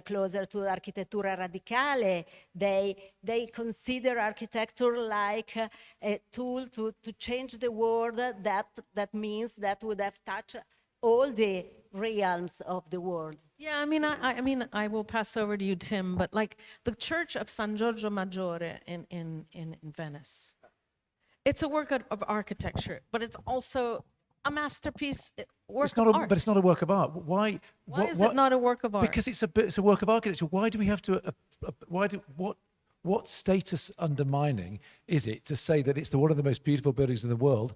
closer to Architettura Radicale, they consider architecture like a tool to change the world. That means that would have touched all the realms of the world. Yeah, I mean, I will pass over to you, Tim, but like the Church of San Giorgio Maggiore in Venice, it's a work of architecture, but it's also a masterpiece, work of art. But it's not a work of art. Why? Why is it not a work of art? Because it's a work of architecture. Why do we have to? What status undermining is it to say that it's one of the most beautiful buildings in the world,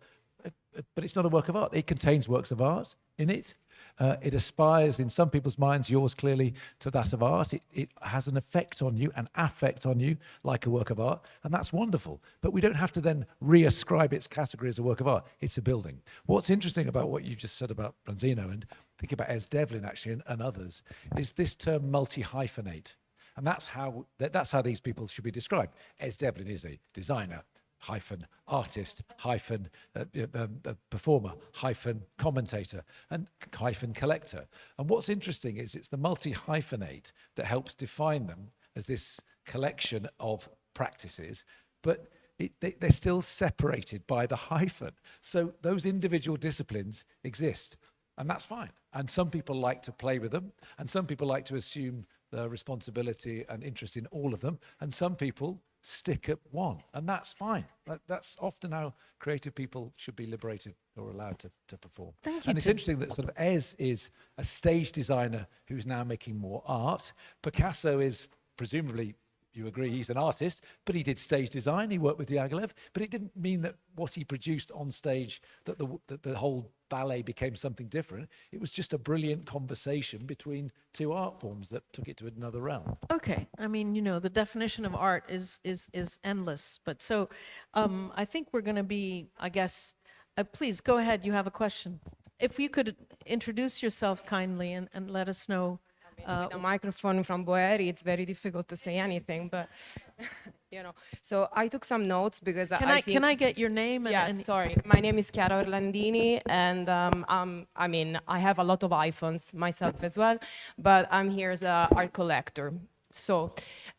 but it's not a work of art? It contains works of art in it. It aspires, in some people's minds, yours clearly, to that of art. It has an effect on you, an affect on you, like a work of art, and that's wonderful. But we don't have to then reascribe its category as a work of art. It's a building. What's interesting about what you just said about Branzino, and think about Es Devlin actually, and others, is this term multi-hyphenate. And that's how these people should be described. Es Devlin is a designer, hyphen artist, hyphen performer, hyphen commentator, and hyphen collector. And what's interesting is it's the multi-hyphenate that helps define them as this collection of practices, but they're still separated by the hyphen. So those individual disciplines exist, and that's fine. And some people like to play with them, and some people like to assume the responsibility and interest in all of them, and some people stick at one, and that's fine. That's often how creative people should be liberated or allowed to perform. Thank you, And it's Tim. interesting that sort of Ez is a stage designer who's now making more art. Picasso is presumably, you agree, he's an artist, but he did stage design, he worked with Diaghilev, but it didn't mean that what he produced on stage, that the whole ballet became something different. It was just a brilliant conversation between two art forms that took it to another realm. Okay, I mean, you know, the definition of art is endless. But so I think we're going to be, I guess, please go ahead. You have a question. If you could introduce yourself kindly and let us know with a microphone from Boeri, it's very difficult to say anything, but you know. So I took some notes because I think. Can I get your name? Yeah, sorry. My name is Chiara Orlandini, and I mean, I have a lot of iPhones myself as well, but I'm here as an art collector. So,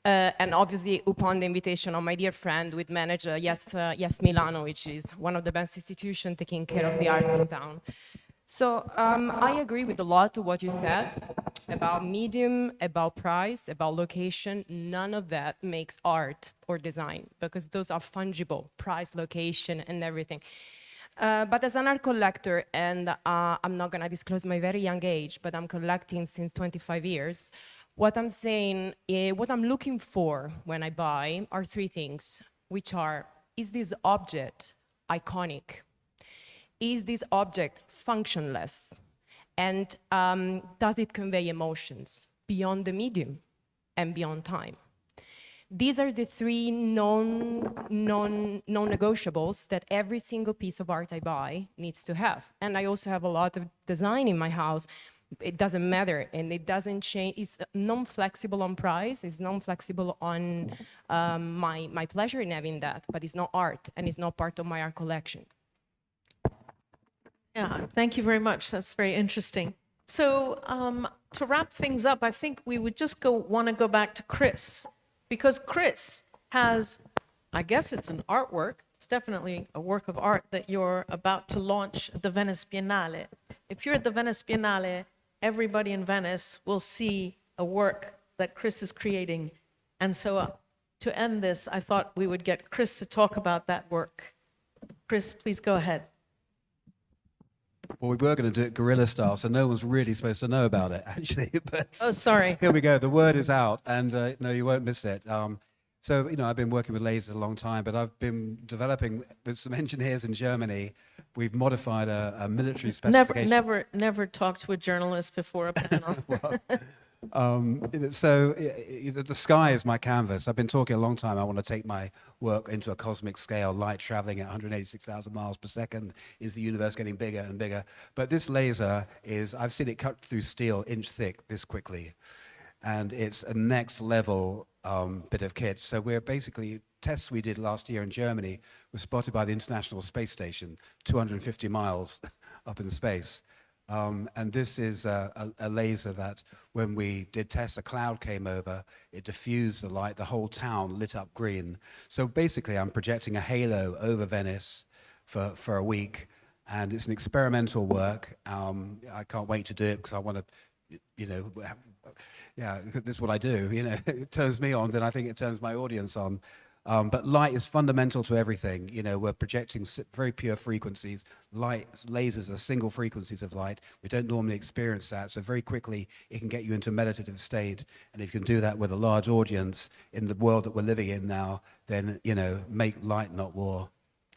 and obviously, upon the invitation of my dear friend, we'd manage Yes Milano, which is one of the best institutions taking care of the art in town. So I agree with a lot of what you said about medium, about price, about location. None of that makes art or design because those are fungible, price, location, and everything. But as an art collector, and I'm not gonna disclose my very young age, but I'm collecting since 25 years, what I'm saying, what I'm looking for when I buy are three things, which are, is this object iconic? Is this object functionless? And does it convey emotions beyond the medium and beyond time? These are the three non-negotiables that every single piece of art I buy needs to have. And I also have a lot of design in my house. It doesn't matter, and it doesn't change. It's non-flexible on price. It's non-flexible on my pleasure in having that, but it's not art, and it's not part of my art collection. Yeah, thank you very much. That's very interesting. So to wrap things up, I think we would just want to go back to Chris, because Chris has, I guess it's an artwork. It's definitely a work of art that you're about to launch at the Venice Biennale. If you're at the Venice Biennale, everybody in Venice will see a work that Chris is creating. And so to end this, I thought we would get Chris to talk about that work. Chris, please go ahead. Well, we were going to do it guerrilla style, so no one's really supposed to know about it, actually. But Oh, sorry. here we go. The word is out, and no, you won't miss it. So, you know, I've been working with lasers a long time, but I've been developing with some engineers in Germany. We've modified a military specification. Never talked to a journalist before a panel. The sky is my canvas. I've been talking a long time. I want to take my work into a cosmic scale, light traveling at 186,000 miles per second. Is the universe getting bigger and bigger? But this laser is, I've seen it cut through steel inch thick this quickly. And it's a next level bit of kit. So we're basically, tests we did last year in Germany were spotted by the International Space Station, 250 miles up in space. And this is a laser that when we did tests, a cloud came over, it diffused the light, the whole town lit up green. So basically I'm projecting a halo over Venice for a week, and it's an experimental work. I can't wait to do it because I want to, you know, yeah, this is what I do, you know, it turns me on, then I think it turns my audience on. But light is fundamental to everything. You know, we're projecting very pure frequencies. Light, lasers are single frequencies of light. We don't normally experience that. So very quickly, it can get you into a meditative state. And if you can do that with a large audience in the world that we're living in now, then, you know, make light, not war.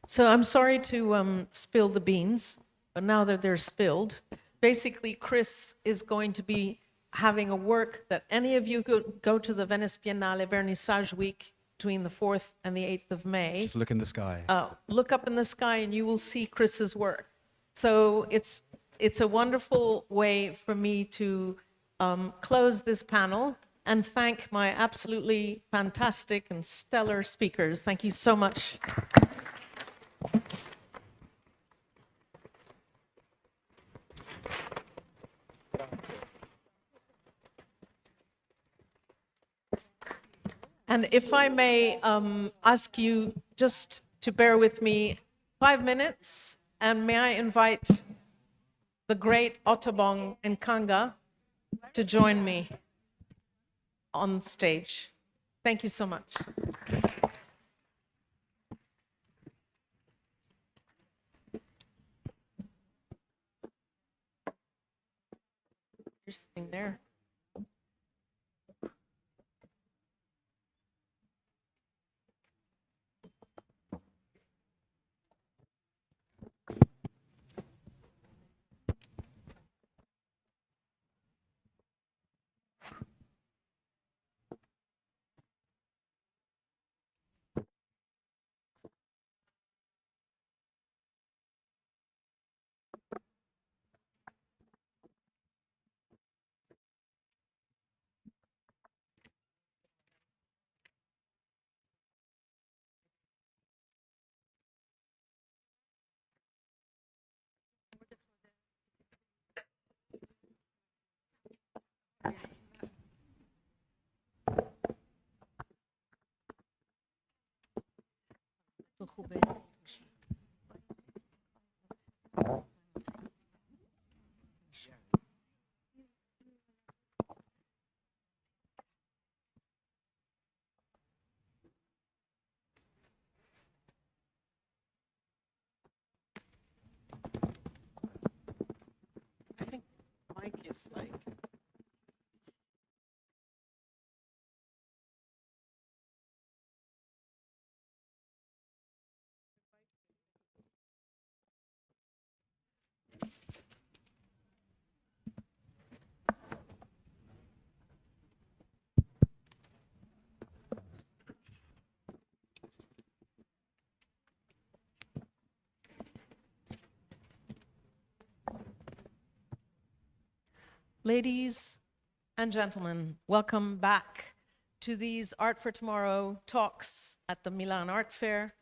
So I'm sorry to spill the beans, but now that they're spilled, basically Chris is going to be having a work that any of you could go to the Venice Biennale Vernissage Week between the 4th and the 8th of May. Just look in the sky. Look up in the sky and you will see Chris's work. So it's a wonderful way for me to close this panel and thank my absolutely fantastic and stellar speakers. Thank you so much. And if I may ask you just to bear with me 5 minutes, and may I invite the great Ottobong Nkanga to join me on stage. Thank you so much. You're sitting there. I think Mike is like. Ladies and gentlemen, welcome back to these Art for Tomorrow talks at the Milan Art Fair,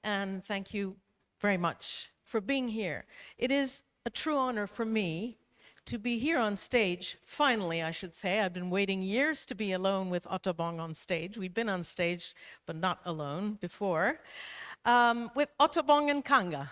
and thank you very much for being here. It is a true honor for me to be here on stage, finally, I should say. I've been waiting years to be alone with Otto Bong on stage. We've been on stage, but not alone before, with Otto Bong and Kanga.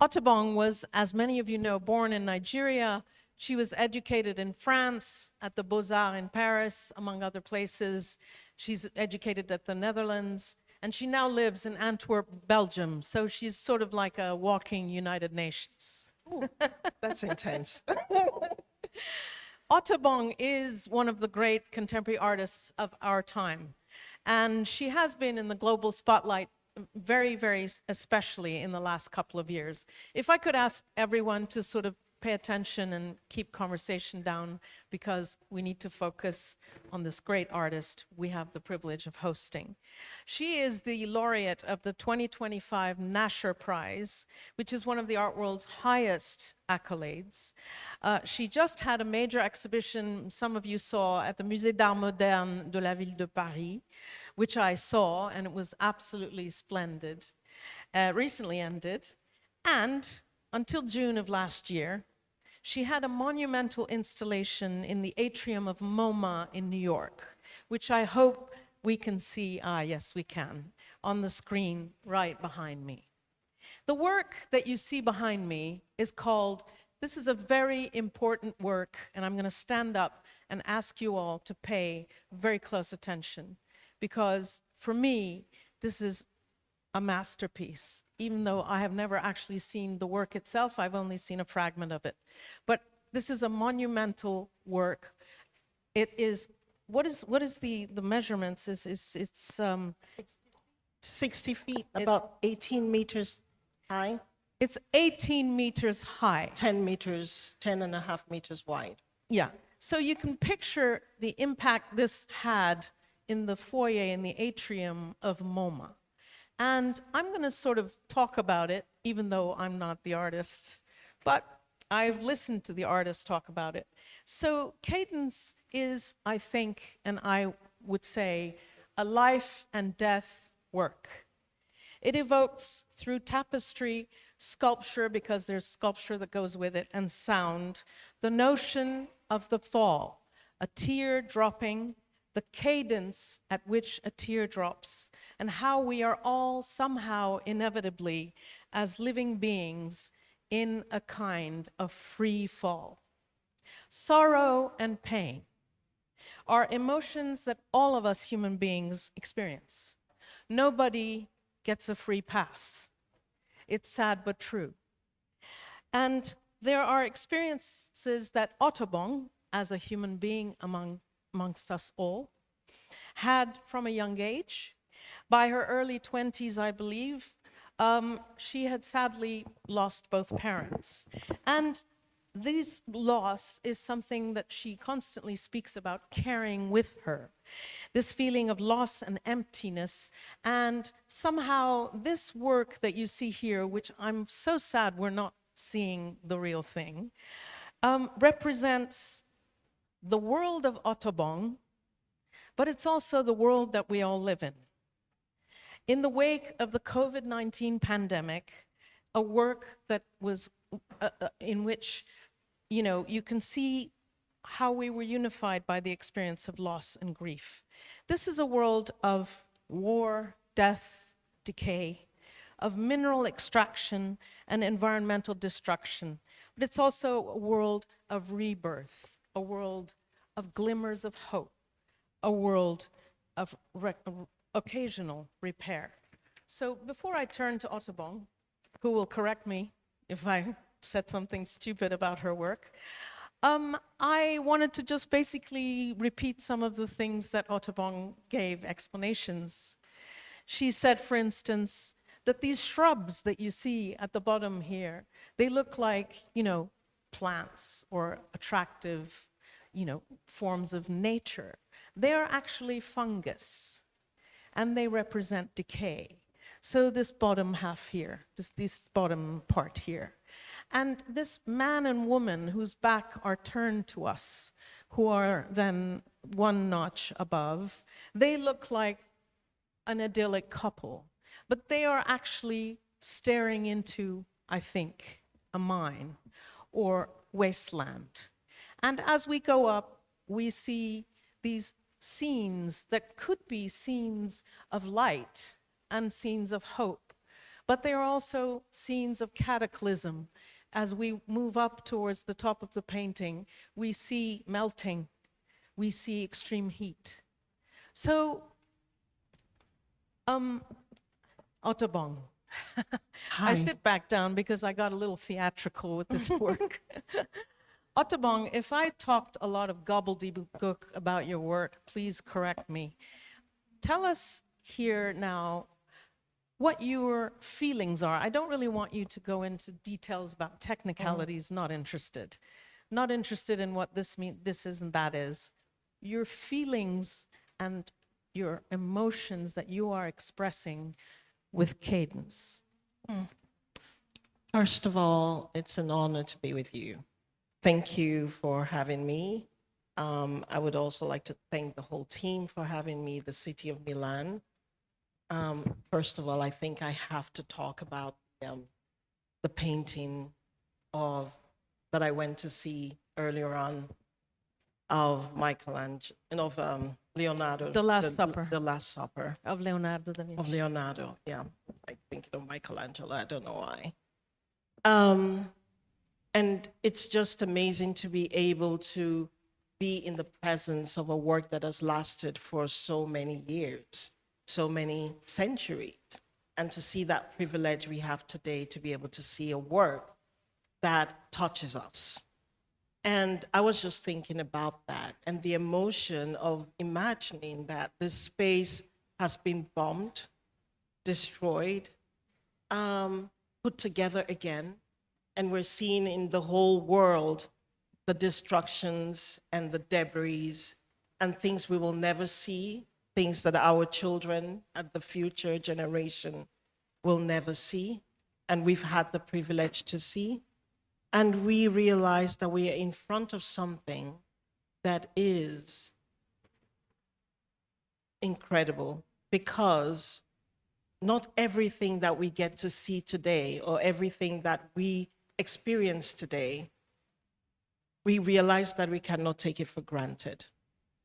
Otto Bong was, as many of you know, born in Nigeria. She was educated in France at the Beaux-Arts in Paris, among other places. She's educated at the Netherlands, and she now lives in Antwerp, Belgium. So she's sort of like a walking United Nations. Ooh, that's intense. Otto Bong is one of the great contemporary artists of our time, and she has been in the global spotlight very, very especially in the last couple of years. If I could ask everyone to sort of pay attention and keep conversation down, because we need to focus on this great artist we have the privilege of hosting. She is the laureate of the 2025 Nasher Prize, which is one of the art world's highest accolades. She just had a major exhibition, some of you saw, at the Musée d'Art Moderne de la Ville de Paris, which I saw, and it was absolutely splendid. Recently ended, and until June of last year, she had a monumental installation in the atrium of MoMA in New York, which I hope we can see, yes, we can, on the screen right behind me. The work that you see behind me is called, this is a very important work, and I'm going to stand up and ask you all to pay very close attention, because for me, this is a masterpiece. Even though I have never actually seen the work itself, I've only seen a fragment of it. But this is a monumental work. It is, what is the measurements? It's 60 feet, about 18 meters high, it's 18 meters high. 10 meters, 10 and a half meters wide. Yeah, so you can picture the impact this had in the foyer, in the atrium of MoMA. And I'm going to sort of talk about it, even though I'm not the artist, but I've listened to the artist talk about it. So Cadence is, I think, and I would say, a life and death work. It evokes through tapestry, sculpture, because there's sculpture that goes with it, and sound, the notion of the fall, a tear dropping, the cadence at which a tear drops, and how we are all somehow inevitably, as living beings, in a kind of free fall. Sorrow and pain are emotions that all of us human beings experience. Nobody gets a free pass. It's sad but true. And there are experiences that Otto Bong, as a human being amongst us all, had from a young age. By her early 20s, I believe, she had sadly lost both parents. And this loss is something that she constantly speaks about carrying with her. This feeling of loss and emptiness, and somehow this work that you see here, which I'm so sad we're not seeing the real thing, represents the world of Otto Bong, but it's also the world that we all live in. In the wake of the COVID-19 pandemic, a work that was in which, you know, you can see how we were unified by the experience of loss and grief. This is a world of war, death, decay, of mineral extraction and environmental destruction. But it's also a world of rebirth, a world of glimmers of hope, a world of occasional repair. So before I turn to Ottobong, who will correct me if I said something stupid about her work, I wanted to just basically repeat some of the things that Ottobong gave explanations. She said, for instance, that these shrubs that you see at the bottom here, they look like, plants or attractive, forms of nature. They are actually fungus, and they represent decay. So this bottom half here, this bottom part here. And this man and woman whose back are turned to us, who are then one notch above, they look like an idyllic couple, but they are actually staring into, I think, a mine or wasteland. And as we go up, we see these scenes that could be scenes of light and scenes of hope, but they are also scenes of cataclysm. As we move up towards the top of the painting, we see melting, we see extreme heat. So, Ottobong. I sit back down because I got a little theatrical with this work. Ottobong, if I talked a lot of gobbledygook about your work, please correct me. Tell us here now what your feelings are. I don't really want you to go into details about technicalities, not interested. Not interested in what this means, this is and that is. Your feelings and your emotions that you are expressing with cadence. First of all, it's an honor to be with you. Thank you for having me. I would also like to thank the whole team for having me, the city of Milan. First of all, I think I have to talk about the painting that I went to see earlier on of Michelangelo, of Leonardo. The Last Supper. The Last Supper. Of Leonardo da Vinci. Of Leonardo, yeah. I'm thinking of Michelangelo, I don't know why. And it's just amazing to be able to be in the presence of a work that has lasted for so many years, so many centuries, and to see that privilege we have today to be able to see a work that touches us. And I was just thinking about that and the emotion of imagining that this space has been bombed, destroyed, put together again, and we're seeing in the whole world the destructions and the debris and things we will never see, things that our children and the future generation will never see, and we've had the privilege to see. And we realize that we are in front of something that is incredible, because not everything that we get to see today or everything that we experience today, we realize that we cannot take it for granted.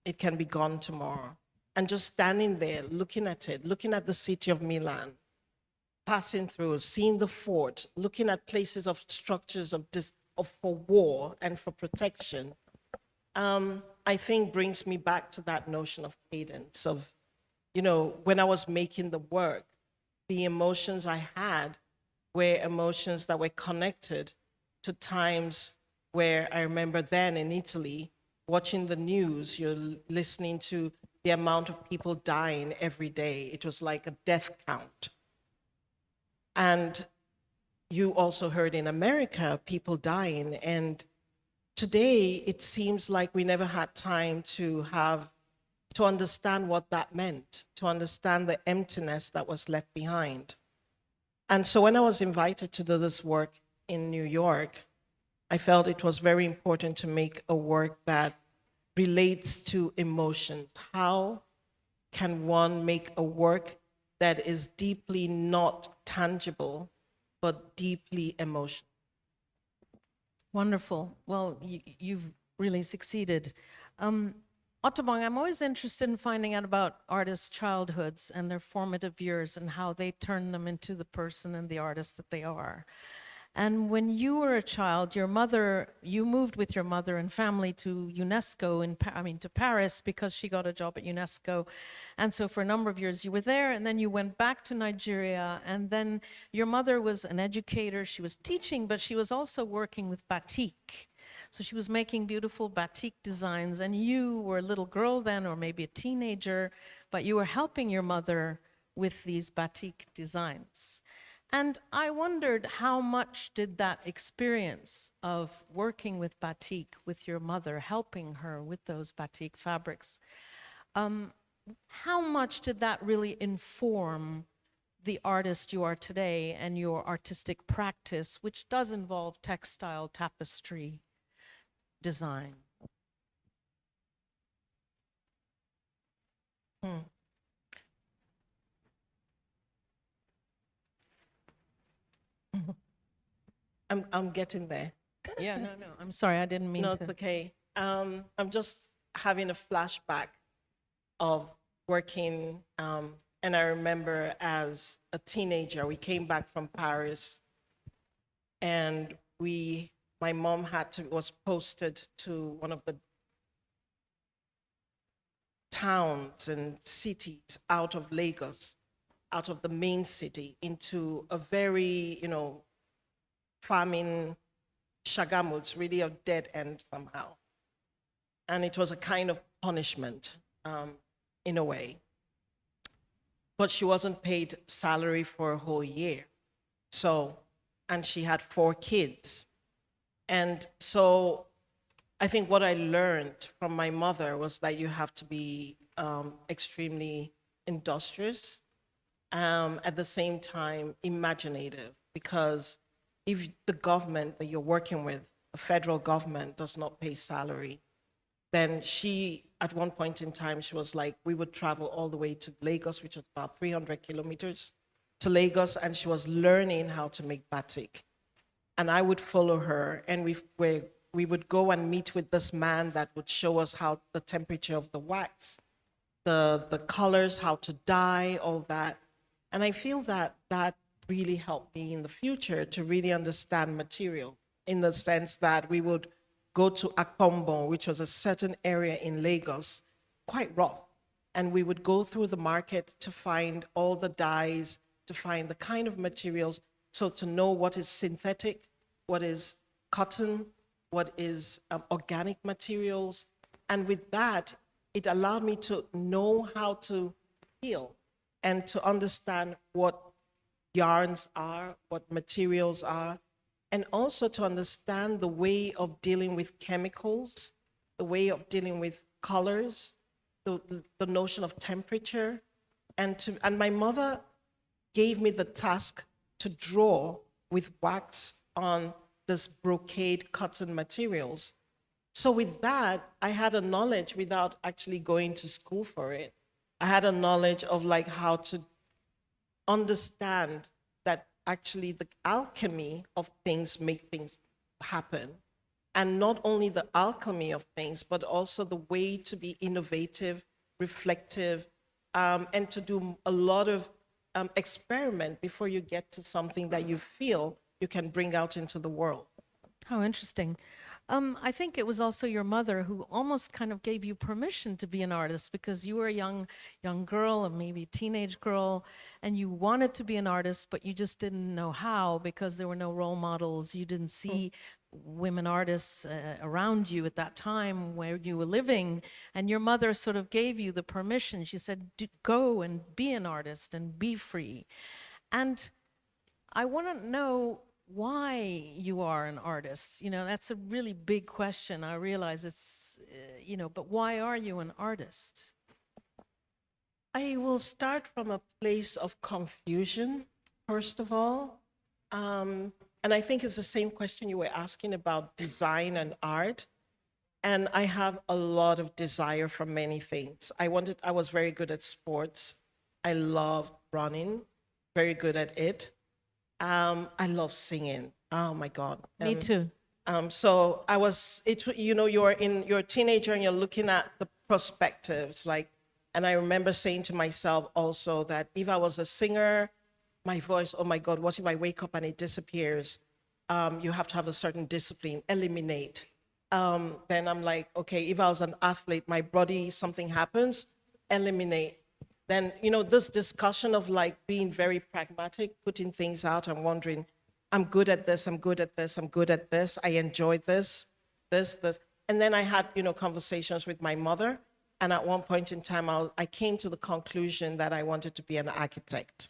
It can be gone tomorrow. And just standing there, looking at it, looking at the city of Milan, passing through, seeing the fort, looking at places of structures for war and for protection, I think brings me back to that notion of cadence of, when I was making the work, the emotions I had were emotions that were connected to times where I remember then in Italy, watching the news, you're listening to the amount of people dying every day. It was like a death count. And you also heard in America, people dying. And today, it seems like we never had time to understand what that meant, to understand the emptiness that was left behind. And so when I was invited to do this work in New York, I felt it was very important to make a work that relates to emotions. How can one make a work that is deeply not tangible, but deeply emotional? Wonderful. Well, you've really succeeded. Ottobong, I'm always interested in finding out about artists' childhoods and their formative years and how they turn them into the person and the artist that they are. And when you were a child, you moved with your mother and family to UNESCO, to Paris, because she got a job at UNESCO. And so for a number of years you were there, and then you went back to Nigeria, and then your mother was an educator, she was teaching, but she was also working with batik. So she was making beautiful batik designs, and you were a little girl then, or maybe a teenager, but you were helping your mother with these batik designs. And I wondered, how much did that experience of working with batik with your mother, helping her with those batik fabrics, how much did that really inform the artist you are today and your artistic practice, which does involve textile tapestry design? I'm getting there. Yeah, no, I'm sorry, I didn't mean No, to. it's okay. I'm just having a flashback of working, and I remember as a teenager, we came back from Paris, and my mom was posted to one of the towns and cities out of Lagos, out of the main city, into a very, farming Shagamu. It's really a dead end somehow. And it was a kind of punishment, in a way. But she wasn't paid salary for a whole year. And she had 4 kids. And so I think what I learned from my mother was that you have to be extremely industrious, at the same time imaginative, because if the government that you're working with, the federal government, does not pay salary, then she, at one point in time, she was like, we would travel all the way to Lagos, which is about 300 kilometers to Lagos, and she was learning how to make batik. And I would follow her, and we would go and meet with this man that would show us how the temperature of the wax, the colors, how to dye, all that. And I feel that that really helped me in the future to really understand material, in the sense that we would go to Akombo, which was a certain area in Lagos, quite rough. And we would go through the market to find all the dyes, to find the kind of materials, so to know what is synthetic, what is cotton, what is organic materials. And with that, it allowed me to know how to heal and to understand what yarns are, what materials are, and also to understand the way of dealing with chemicals, the way of dealing with colors, the notion of temperature. And my mother gave me the task to draw with wax on this brocade cotton materials. So with that, I had a knowledge without actually going to school for it. I had a knowledge of like how to understand that actually the alchemy of things make things happen. And not only the alchemy of things, but also the way to be innovative, reflective, and to do a lot of experiment before you get to something that you feel you can bring out into the world. How interesting. I think it was also your mother who almost kind of gave you permission to be an artist, because you were a young girl, or maybe teenage girl, and you wanted to be an artist, but you just didn't know how, because there were no role models. You didn't see women artists around you at that time where you were living, and your mother sort of gave you the permission. She said, go and be an artist and be free. And I want to know why you are an artist. That's a really big question. I realize it's, but why are you an artist? I will start from a place of confusion, first of all. And I think it's the same question you were asking about design and art. And I have a lot of desire for many things. I was very good at sports. I loved running, very good at it. I love singing. Oh my God. Me too. So I was, you know, you're a teenager and you're looking at the perspectives, like, and I remember saying to myself also that if I was a singer, my voice, oh my God, what if I wake up and it disappears? You have to have a certain discipline, eliminate. Then I'm like, okay, if I was an athlete, my body, something happens, eliminate. Then, you know, this discussion of like being very pragmatic, putting things out and wondering, I'm good at this, I'm good at this, I'm good at this, I enjoy this. And then I had, you know, conversations with my mother. And at one point in time, I came to the conclusion that I wanted to be an architect.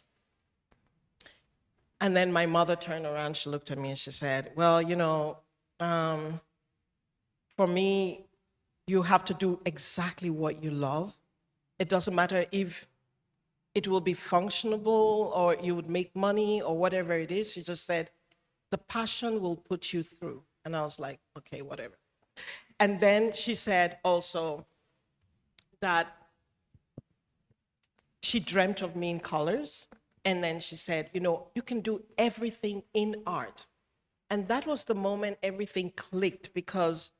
And then my mother turned around, she looked at me and she said, well, you know, for me, you have to do exactly what you love. It doesn't matter if it will be functionable or you would make money or whatever it is. She just said, the passion will put you through. And I was like, okay, whatever. And then she said also that she dreamt of me in colors. And then she said, you know, you can do everything in art. And that was the moment everything clicked, because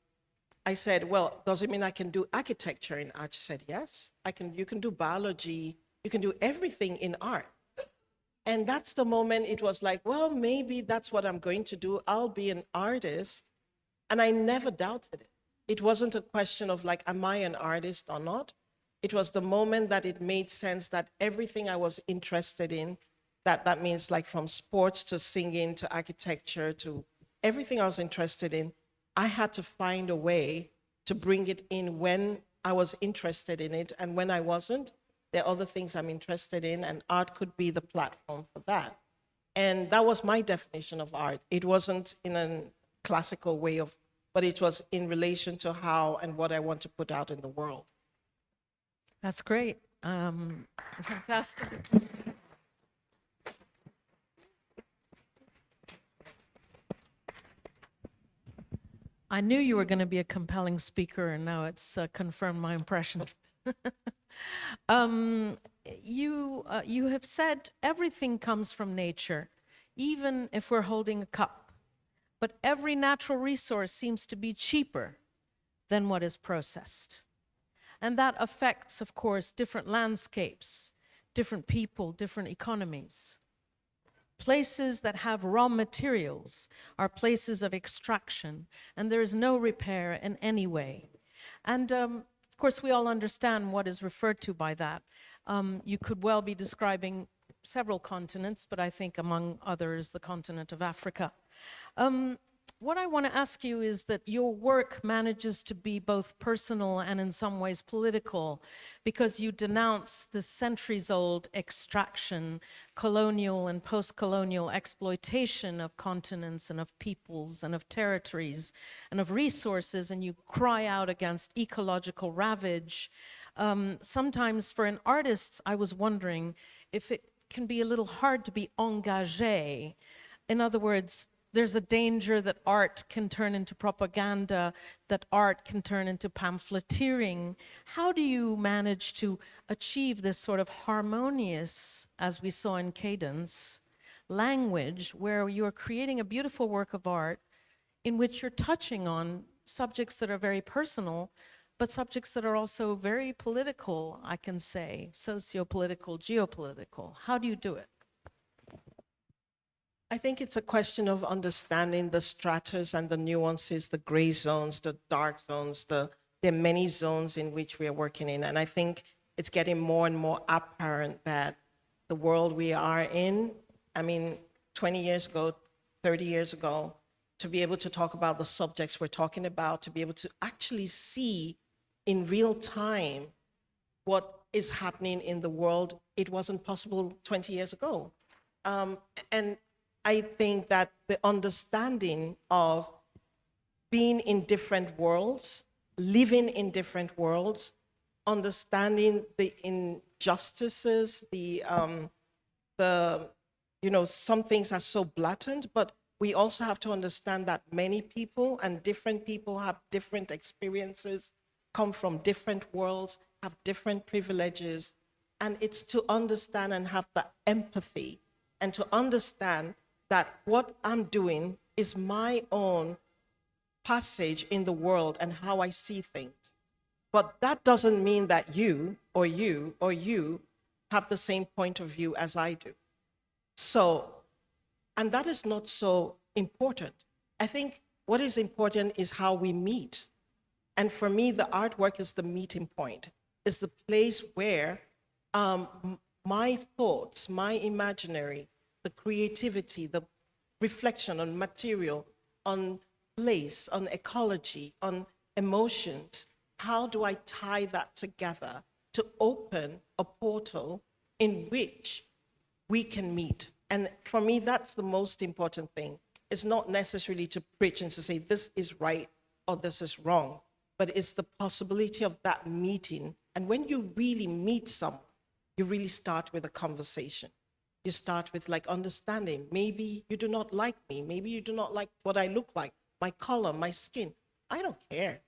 I said, well, does it mean I can do architecture in art? She said, yes, you can do biology, you can do everything in art. And that's the moment it was like, well, maybe that's what I'm going to do. I'll be an artist. And I never doubted it. It wasn't a question of like, am I an artist or not? It was the moment that it made sense that everything I was interested in, that means like from sports to singing to architecture to everything I was interested in, I had to find a way to bring it in when I was interested in it. And when I wasn't, there are other things I'm interested in, and art could be the platform for that. And that was my definition of art. It wasn't in a classical way but it was in relation to how and what I want to put out in the world. That's great. Fantastic. I knew you were going to be a compelling speaker, and now it's confirmed my impression. You have said everything comes from nature, even if we're holding a cup. But every natural resource seems to be cheaper than what is processed. And that affects, of course, different landscapes, different people, different economies. Places that have raw materials are places of extraction, and there is no repair in any way. And of course, we all understand what is referred to by that. You could well be describing several continents, but I think among others, the continent of Africa. What I want to ask you is that your work manages to be both personal and in some ways political, because you denounce the centuries-old extraction, colonial and post-colonial exploitation of continents and of peoples and of territories and of resources, and you cry out against ecological ravage. Sometimes for an artist, I was wondering if it can be a little hard to be engagé. In other words, there's a danger that art can turn into propaganda, that art can turn into pamphleteering. How do you manage to achieve this sort of harmonious, as we saw in Cadence, language where you're creating a beautiful work of art in which you're touching on subjects that are very personal, but subjects that are also very political, I can say, socio-political, geopolitical? How do you do it? I think it's a question of understanding the stratas and the nuances, the gray zones, the dark zones. There are many zones in which we are working in. And I think it's getting more and more apparent that the world we are in, I mean, 20 years ago, 30 years ago, to be able to talk about the subjects we're talking about, to be able to actually see in real time what is happening in the world, it wasn't possible 20 years ago. And I think that the understanding of being in different worlds, living in different worlds, understanding the injustices, some things are so blatant, but we also have to understand that many people and different people have different experiences, come from different worlds, have different privileges, and it's to understand and have the empathy and to understand that what I'm doing is my own passage in the world and how I see things. But that doesn't mean that you or you or you have the same point of view as I do. So, and that is not so important. I think what is important is how we meet. And for me, the artwork is the meeting point, is the place where my thoughts, my imaginary, the creativity, the reflection on material, on place, on ecology, on emotions, how do I tie that together to open a portal in which we can meet? And for me, that's the most important thing. It's not necessarily to preach and to say this is right or this is wrong, but it's the possibility of that meeting. And when you really meet someone, you really start with a conversation. You start with like understanding. Maybe you do not like me. Maybe you do not like what I look like, my color, my skin. I don't care.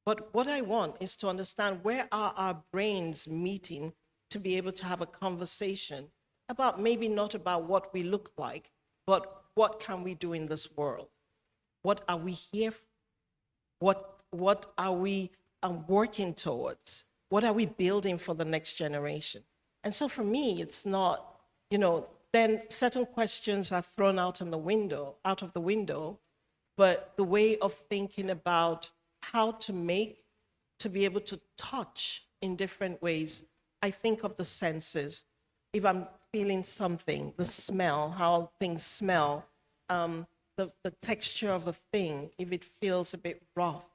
But what I want is to understand where are our brains meeting to be able to have a conversation about maybe not about what we look like, but what can we do in this world? What are we here for? What are we working towards? What are we building for the next generation? And so for me, it's not, then certain questions are thrown out of the window, but the way of thinking about how to be able to touch in different ways, I think of the senses. If I'm feeling something, the smell, how things smell, the texture of a thing, if it feels a bit rough.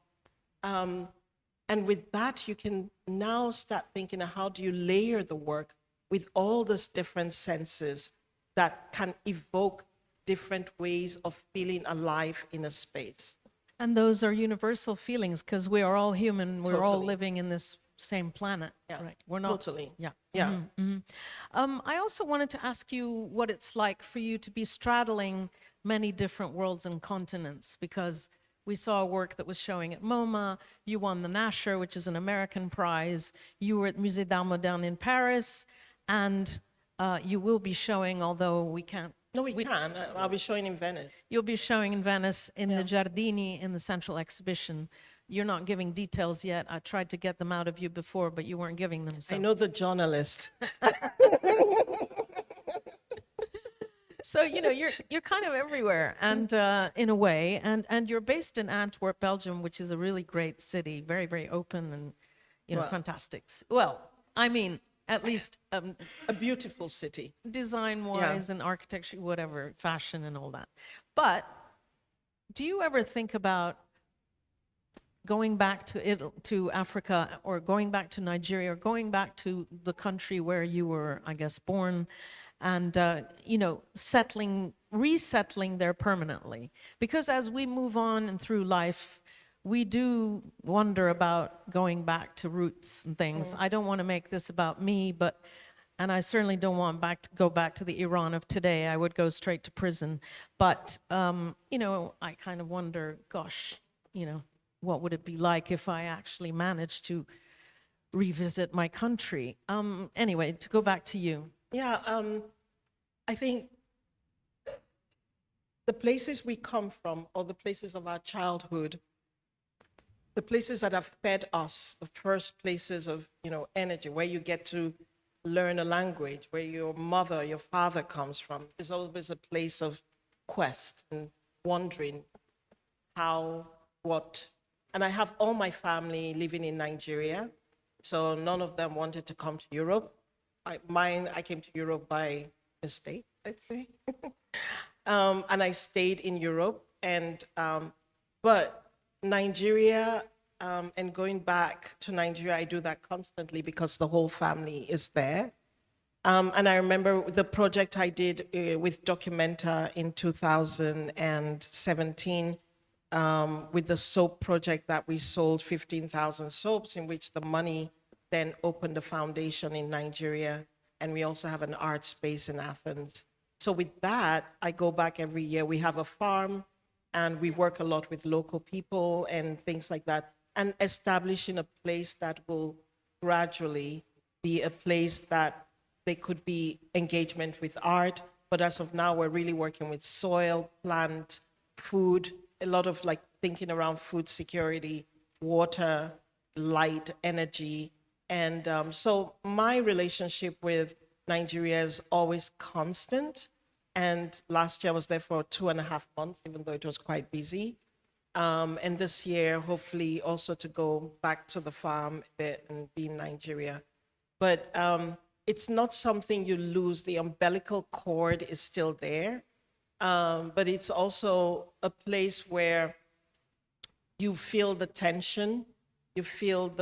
And with that, you can now start thinking of how do you layer the work with all these different senses that can evoke different ways of feeling alive in a space. And those are universal feelings because we are all human. We're all Totally. living in this same planet. Yeah, Right. We're not. totally. Yeah. Yeah. I also wanted to ask you what it's like for you to be straddling many different worlds and continents, because we saw a work that was showing at MoMA. You won the Nasher, which is an American prize. You were at Musée d'Art Moderne in Paris, and you will be showing, although we can't. No, we can. I'll be showing in Venice. You'll be showing in Venice in the Giardini in the central exhibition. You're not giving details yet. I tried to get them out of you before, but you weren't giving them. So. I know the journalist. So, you're kind of everywhere, and in a way, and you're based in Antwerp, Belgium, which is a really great city, very, very open and, Well- fantastic. Well, I mean, at least A beautiful city. design-wise and architecture, whatever, fashion and all that. But do you ever think about going back to Africa, or going back to Nigeria, or going back to the country where you were, I guess, born, and resettling there permanently? Because as we move on and through life, we do wonder about going back to roots and things. I don't want to make this about me, and I certainly don't want to go back to the Iran of today. I would go straight to prison. But I kind of wonder, gosh, what would it be like if I actually managed to revisit my country? Anyway, to go back to you. Yeah, I think the places we come from, or the places of our childhood, the places that have fed us, the first places of, energy, where you get to learn a language, where your mother, your father comes from, is always a place of quest and wondering how, what. And I have all my family living in Nigeria, so none of them wanted to come to Europe. I came to Europe by mistake, let's say. And I stayed in Europe, but Nigeria, and going back to Nigeria, I do that constantly because the whole family is there. And I remember the project I did with Documenta in 2017, with the soap project that we sold 15,000 soaps, in which the money then opened a foundation in Nigeria. And we also have an art space in Athens. So with that, I go back every year. We have a farm, and we work a lot with local people and things like that, and establishing a place that will gradually be a place that there could be engagement with art. But as of now, we're really working with soil, plant, food, a lot of like thinking around food security, water, light, energy. And so my relationship with Nigeria is always constant. And last year I was there for 2.5 months, even though it was quite busy. And this year, hopefully also to go back to the farm a bit and be in Nigeria. But it's not something you lose. The umbilical cord is still there. But it's also a place where you feel the tension, you feel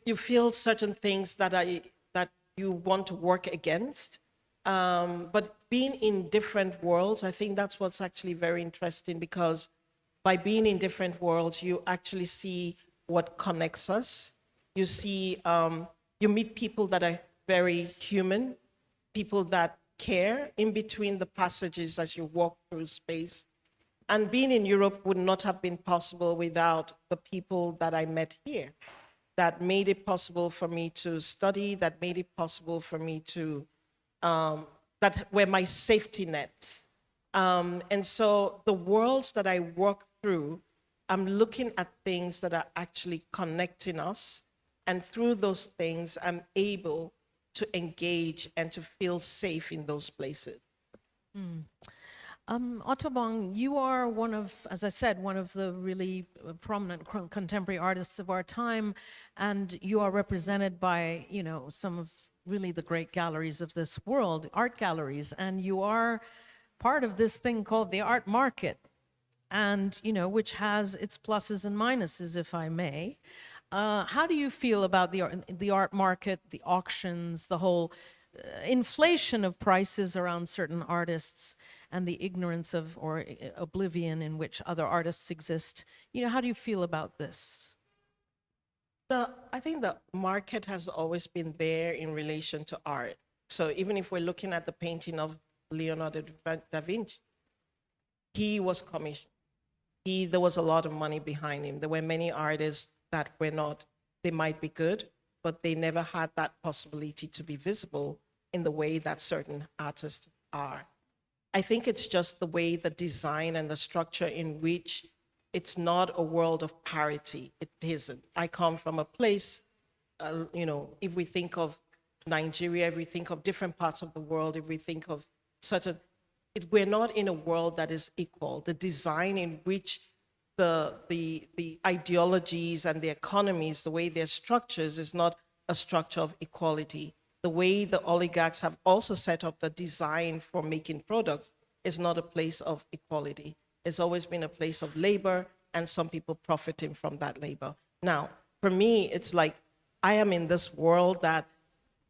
you feel certain things that you want to work against. But being in different worlds, I think that's what's actually very interesting, because by being in different worlds, you actually see what connects us. You see, you meet people that are very human, people that care in between the passages as you walk through space. And being in Europe would not have been possible without the people that I met here, that made it possible for me to study, that made it possible for me to, that were my safety nets. And so the worlds that I walk through, I'm looking at things that are actually connecting us. And through those things, I'm able to engage and to feel safe in those places. Ottobong, you are one of, as I said, one of the really prominent contemporary artists of our time, and you are represented by, you know, some of really the great galleries of this world, art galleries, and you are part of this thing called the art market, and, you know, which has its pluses and minuses, if I may. How do you feel about the art market, the auctions, the whole inflation of prices around certain artists, and the ignorance of or oblivion in which other artists exist? You know, how do you feel about this? I think the market has always been there in relation to art. So even if we're looking at the painting of Leonardo da Vinci, he was commissioned. There was a lot of money behind him. There were many artists that were not, they might be good, but they never had that possibility to be visible in the way that certain artists are. I think it's just the way the design and the structure in which it's not a world of parity. It isn't. I come from a place, you know, if we think of Nigeria, if we think of different parts of the world, if we think of certain, we're not in a world that is equal. The design in which the ideologies and the economies, the way they're structures, is not a structure of equality. The way the oligarchs have also set up the design for making products is not a place of equality. It's always been a place of labor and some people profiting from that labor. Now, for me, it's like I am in this world that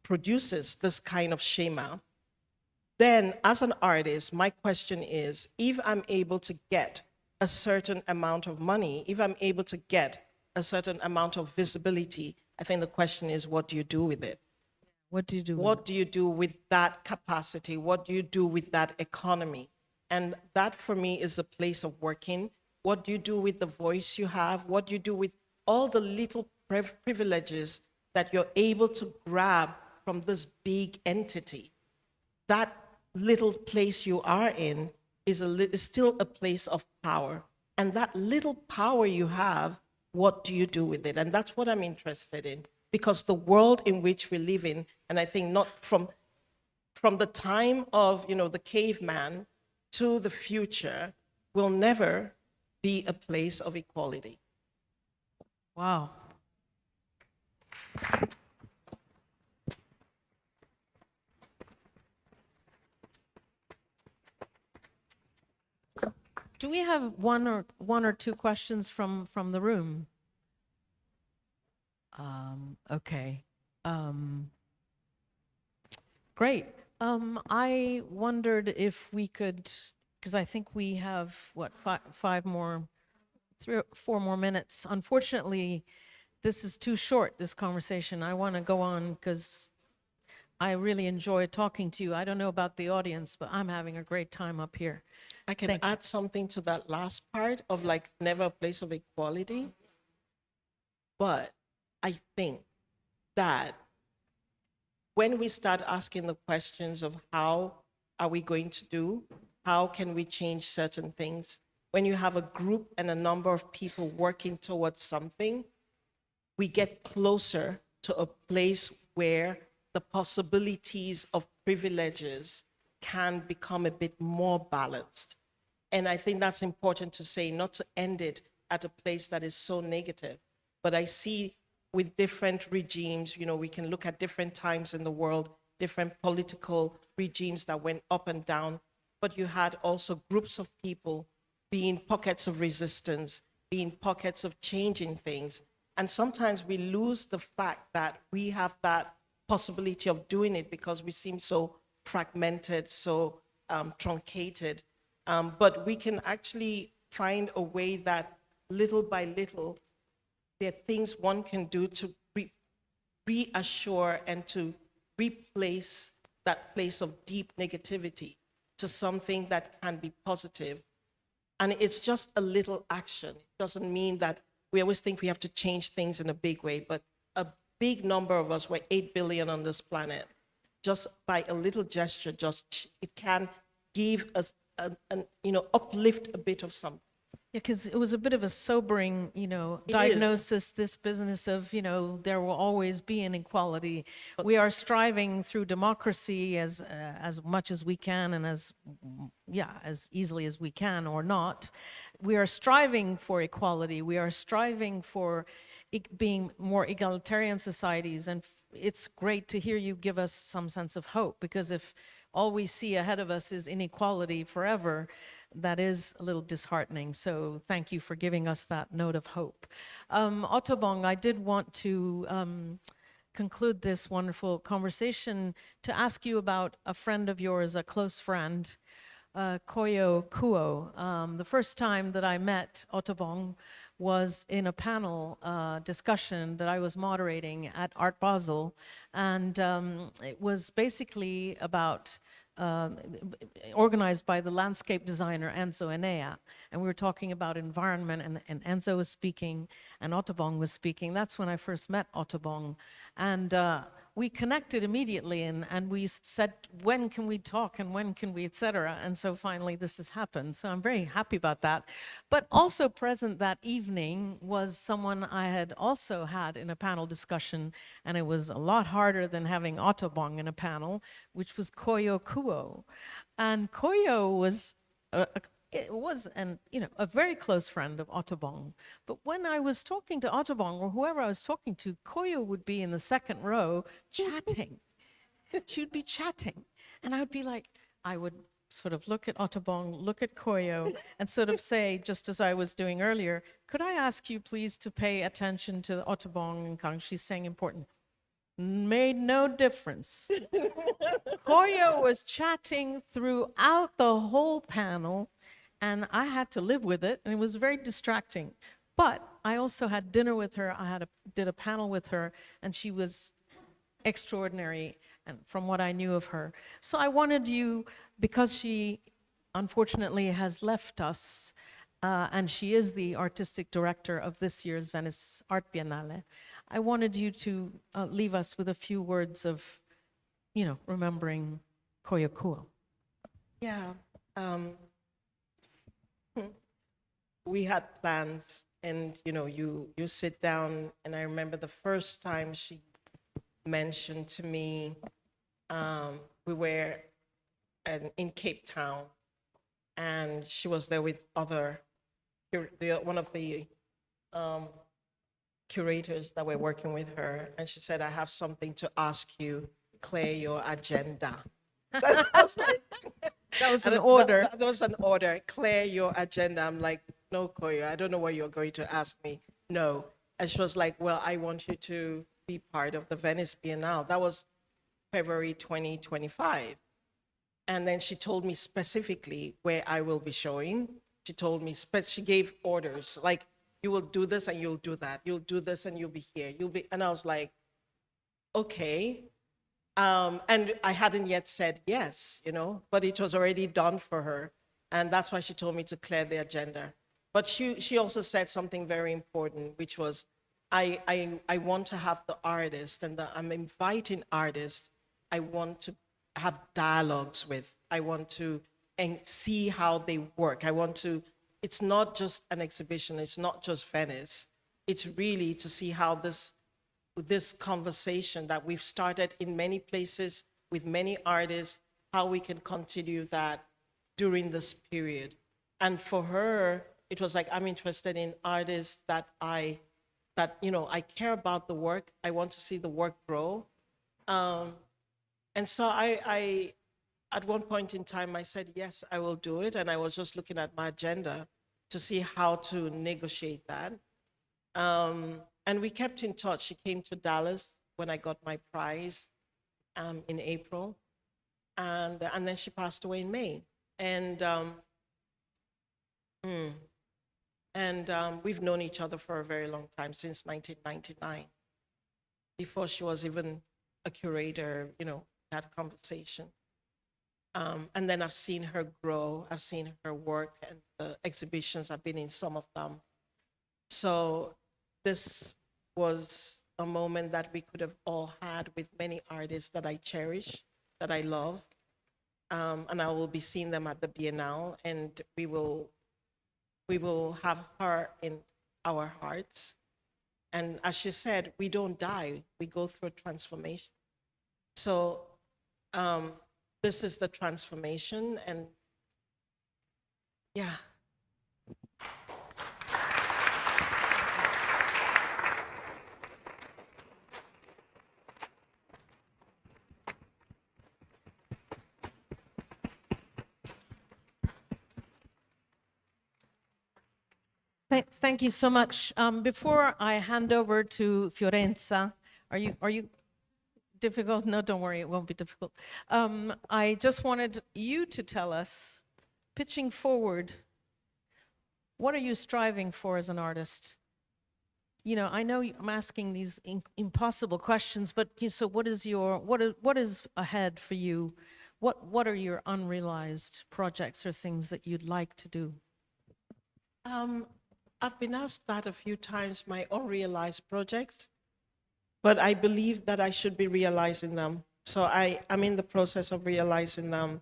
produces this kind of schema. Then, as an artist, my question is, if I'm able to get a certain amount of money, if I'm able to get a certain amount of visibility, I think the question is, what do you do with it? What do you do? What do you do with that capacity? What do you do with that economy? And that, for me, is the place of working. What do you do with the voice you have? What do you do with all the little privileges that you're able to grab from this big entity? That little place you are in is still a place of power. And that little power you have, what do you do with it? And that's what I'm interested in. Because the world in which we live in, and I think not from the time of, you know, the caveman to the future, will never be a place of equality. Wow. Do we have one or two questions from the room? Okay. Great. I wondered if we could, because I think we have, what, 4 more minutes. Unfortunately, this is too short, this conversation. I want to go on because I really enjoy talking to you. I don't know about the audience, but I'm having a great time up here. I can add something to that last part of like never a place of equality. But I think that when we start asking the questions of how are we going to do, How can we change certain things? When you have a group and a number of people working towards something, we get closer to a place where the possibilities of privileges can become a bit more balanced. And I think that's important to say, not to end it at a place that is so negative. But I see with different regimes, you know, we can look at different times in the world, different political regimes that went up and down, but you had also groups of people being pockets of resistance, being pockets of changing things. And sometimes we lose the fact that we have that possibility of doing it because we seem so fragmented, so truncated. But we can actually find a way that little by little, there are things one can do to reassure and to replace that place of deep negativity to something that can be positive. And it's just a little action. It doesn't mean that we always think we have to change things in a big way, but a big number of us, we're 8 billion on this planet, just by a little gesture, just it can give us, uplift a bit of something. Yeah, because it was a bit of a sobering, It is. diagnosis, this business of, there will always be inequality. We are striving through democracy as much as we can and as easily as we can or not. We are striving for equality. We are striving for being more egalitarian societies. And it's great to hear you give us some sense of hope, because if all we see ahead of us is inequality forever, that is a little disheartening. So thank you for giving us that note of hope. Ottobong, I did want to conclude this wonderful conversation to ask you about a friend of yours, a close friend, Koyo Kuo. The first time that I met Ottobong was in a panel discussion that I was moderating at Art Basel, and it was basically about organized by the landscape designer Enzo Enea, and we were talking about environment, and Enzo was speaking and Ottobong was speaking. That's when I first met Ottobong, and we connected immediately, and we said, when can we talk and when can we, etc. And so finally this has happened. So I'm very happy about that. But also present that evening was someone I had also had in a panel discussion, and it was a lot harder than having Ottobong in a panel, which was Koyo Kuo. And Koyo was a very close friend of Ottobong. But when I was talking to Ottobong, or whoever I was talking to, Koyo would be in the second row chatting. She would be chatting. And I would be like, I would sort of look at Ottobong, look at Koyo, and sort of say, just as I was doing earlier, could I ask you please to pay attention to Ottobong and Kang? She's saying important. Made no difference. Koyo was chatting throughout the whole panel, and I had to live with it, and it was very distracting. But I also had dinner with her. I did a panel with her, and she was extraordinary, and from what I knew of her. So I wanted you, because she unfortunately has left us, and she is the artistic director of this year's Venice Art Biennale, I wanted you to leave us with a few words of, remembering Koyo Kuo. Yeah. We had plans, and you sit down, and I remember the first time she mentioned to me, we were in Cape Town, and she was there with one of the curators that were working with her, and she said, I have something to ask you, clear your agenda. That was an order. That was an order, clear your agenda. I'm like, no, Koyo, I don't know what you're going to ask me. No. And she was like, well, I want you to be part of the Venice Biennale. That was February 2025. And then she told me specifically where I will be showing. She told me, she gave orders, like, you will do this and you'll do that. You'll do this and you'll be here. And I was like, okay. And I hadn't yet said yes, but it was already done for her. And that's why she told me to clear the agenda. But she also said something very important, which was, I want to have the artist, and I'm inviting artists I want to have dialogues with. I want to and see how they work. I want to, it's not just an exhibition, it's not just Venice. It's really to see how this conversation that we've started in many places with many artists, how we can continue that during this period. And for her, it was like, I'm interested in artists that I care about the work. I want to see the work grow. And so I, at one point in time, I said, yes, I will do it. And I was just looking at my agenda to see how to negotiate that. And we kept in touch. She came to Dallas when I got my prize in April. And then she passed away in May. And we've known each other for a very long time, since 1999, before she was even a curator, that conversation. And then I've seen her grow. I've seen her work, and the exhibitions, I've been in some of them. So this was a moment that we could have all had with many artists that I cherish, that I love. And I will be seeing them at the Biennale, and we will have her in our hearts. And as she said, we don't die, we go through a transformation. So this is the transformation, and yeah. Thank you so much. Before I hand over to Fiorenza, are you difficult? No, don't worry, it won't be difficult. I just wanted you to tell us, pitching forward, what are you striving for as an artist? I know I'm asking these impossible questions, but so what is ahead for you? What are your unrealized projects or things that you'd like to do? I've been asked that a few times, my unrealized projects, but I believe that I should be realizing them. So I'm in the process of realizing them.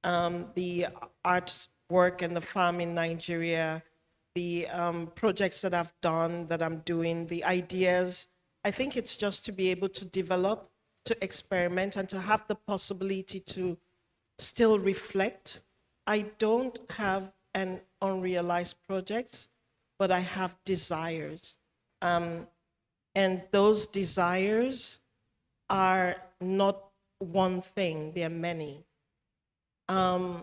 The arts work and the farm in Nigeria, the projects that I've done, that I'm doing, the ideas. I think it's just to be able to develop, to experiment, and to have the possibility to still reflect. I don't have an unrealized projects, but I have desires. And those desires are not one thing, they're many. Yeah.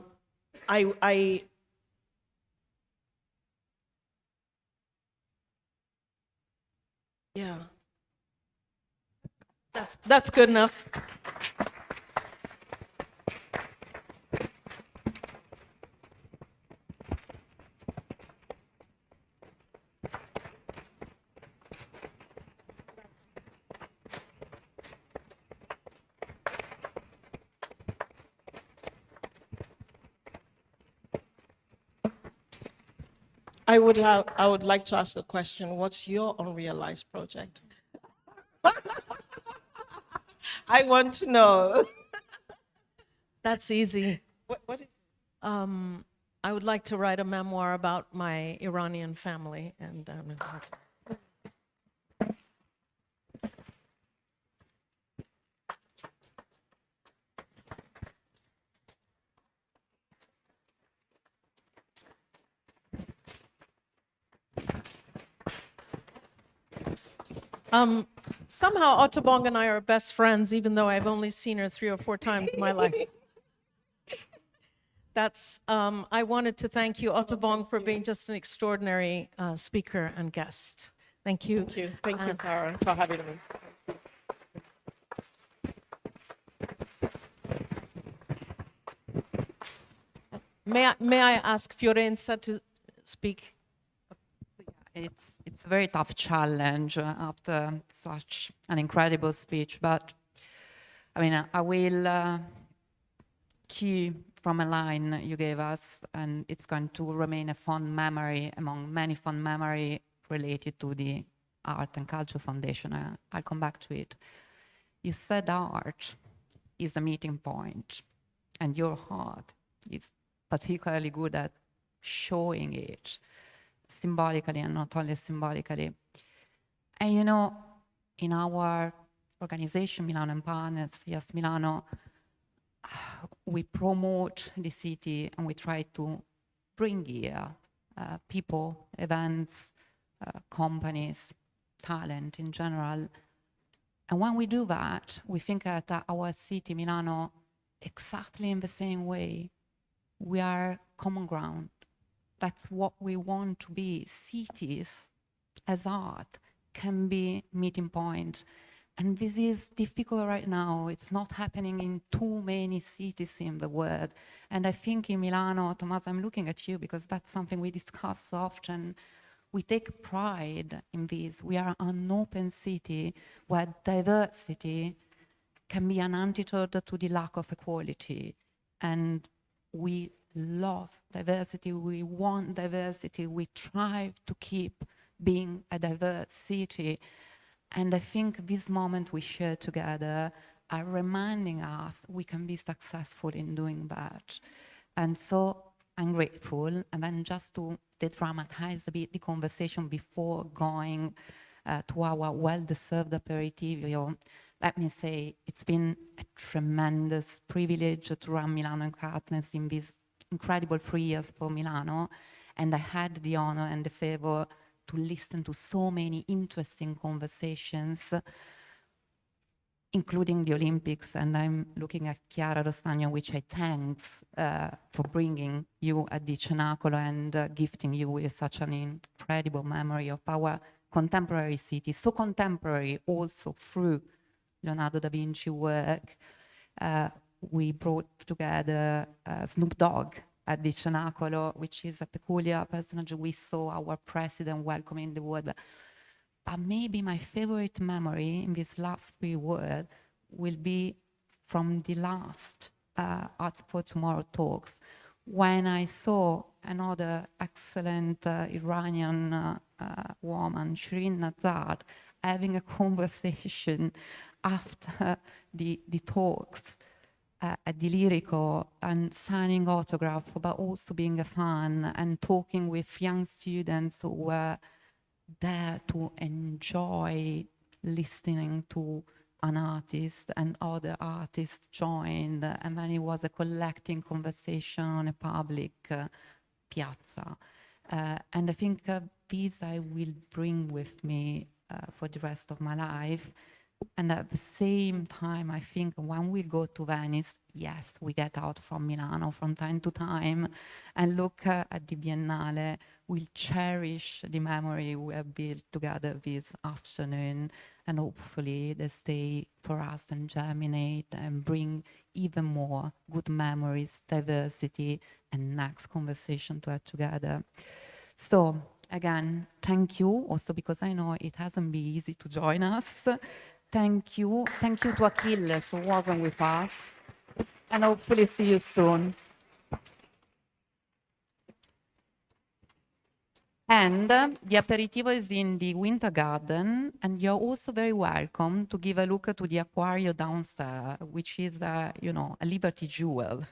That's good enough. I would like to ask a question. What's your unrealized project? I want to know. That's easy. What is? I would like to write a memoir about my Iranian family, and somehow Ottobong and I are best friends, even though I've only seen her 3 or 4 times in my life. I wanted to thank you, Ottobong, for being just an extraordinary speaker and guest. Thank you. Thank you. Thank you, Farah, for having me. May I ask Fiorenza to speak? It's a very tough challenge after such an incredible speech, but I mean, I will cue from a line you gave us, and it's going to remain a fond memory among many fond memory related to the Art and Culture Foundation. I'll come back to it. You said art is a meeting point, and your heart is particularly good at showing it symbolically and not only symbolically. And you know, in our organization, Milano and Partners, Yes Milano, we promote the city and we try to bring here people, events, companies, talent in general. And when we do that, we think that our city, Milano, exactly in the same way, we are common ground. That's what we want to be. Cities as art can be meeting point. And this is difficult right now. It's not happening in too many cities in the world. And I think in Milano, Tommaso, I'm looking at you because that's something we discuss often. We take pride in this. We are an open city where diversity can be an antidote to the lack of equality. And we love diversity. We want diversity. We strive to keep being a diverse city. And I think this moment we share together are reminding us we can be successful in doing that. And so I'm grateful. And then just to de-dramatize a bit the conversation before going to our well-deserved aperitivo, let me say it's been a tremendous privilege to run Milano and Partners in these incredible 3 years for Milano. And I had the honor and the favor to listen to so many interesting conversations, including the Olympics. And I'm looking at Chiara Rostagno, which I thanks for bringing you at the Cenacolo and gifting you with such an incredible memory of our contemporary city, so contemporary also through Leonardo da Vinci work. We brought together Snoop Dogg at the Cenacolo, which is a peculiar personage. We saw our president welcoming the world. But maybe my favorite memory in these last 3 words will be from the last Arts for Tomorrow talks, when I saw another excellent Iranian woman, Shirin Nazar, having a conversation after the talks at the Lirico and signing autograph, but also being a fan and talking with young students who were there to enjoy listening to an artist, and other artists joined, and then it was a collecting conversation on a public piazza. And I think this I will bring with me for the rest of my life. And at the same time, I think when we go to Venice, yes, we get out from Milano from time to time and look at the Biennale. We'll cherish the memory we have built together this afternoon, and hopefully they stay for us and germinate and bring even more good memories, diversity, and next conversation to have together. So again, thank you, also because I know it hasn't been easy to join us. Thank you to Achilles who wasn't with us, and hopefully see you soon. And the aperitivo is in the Winter Garden, and you're also very welcome to give a look to the Aquario downstairs, which is, a Liberty Jewel.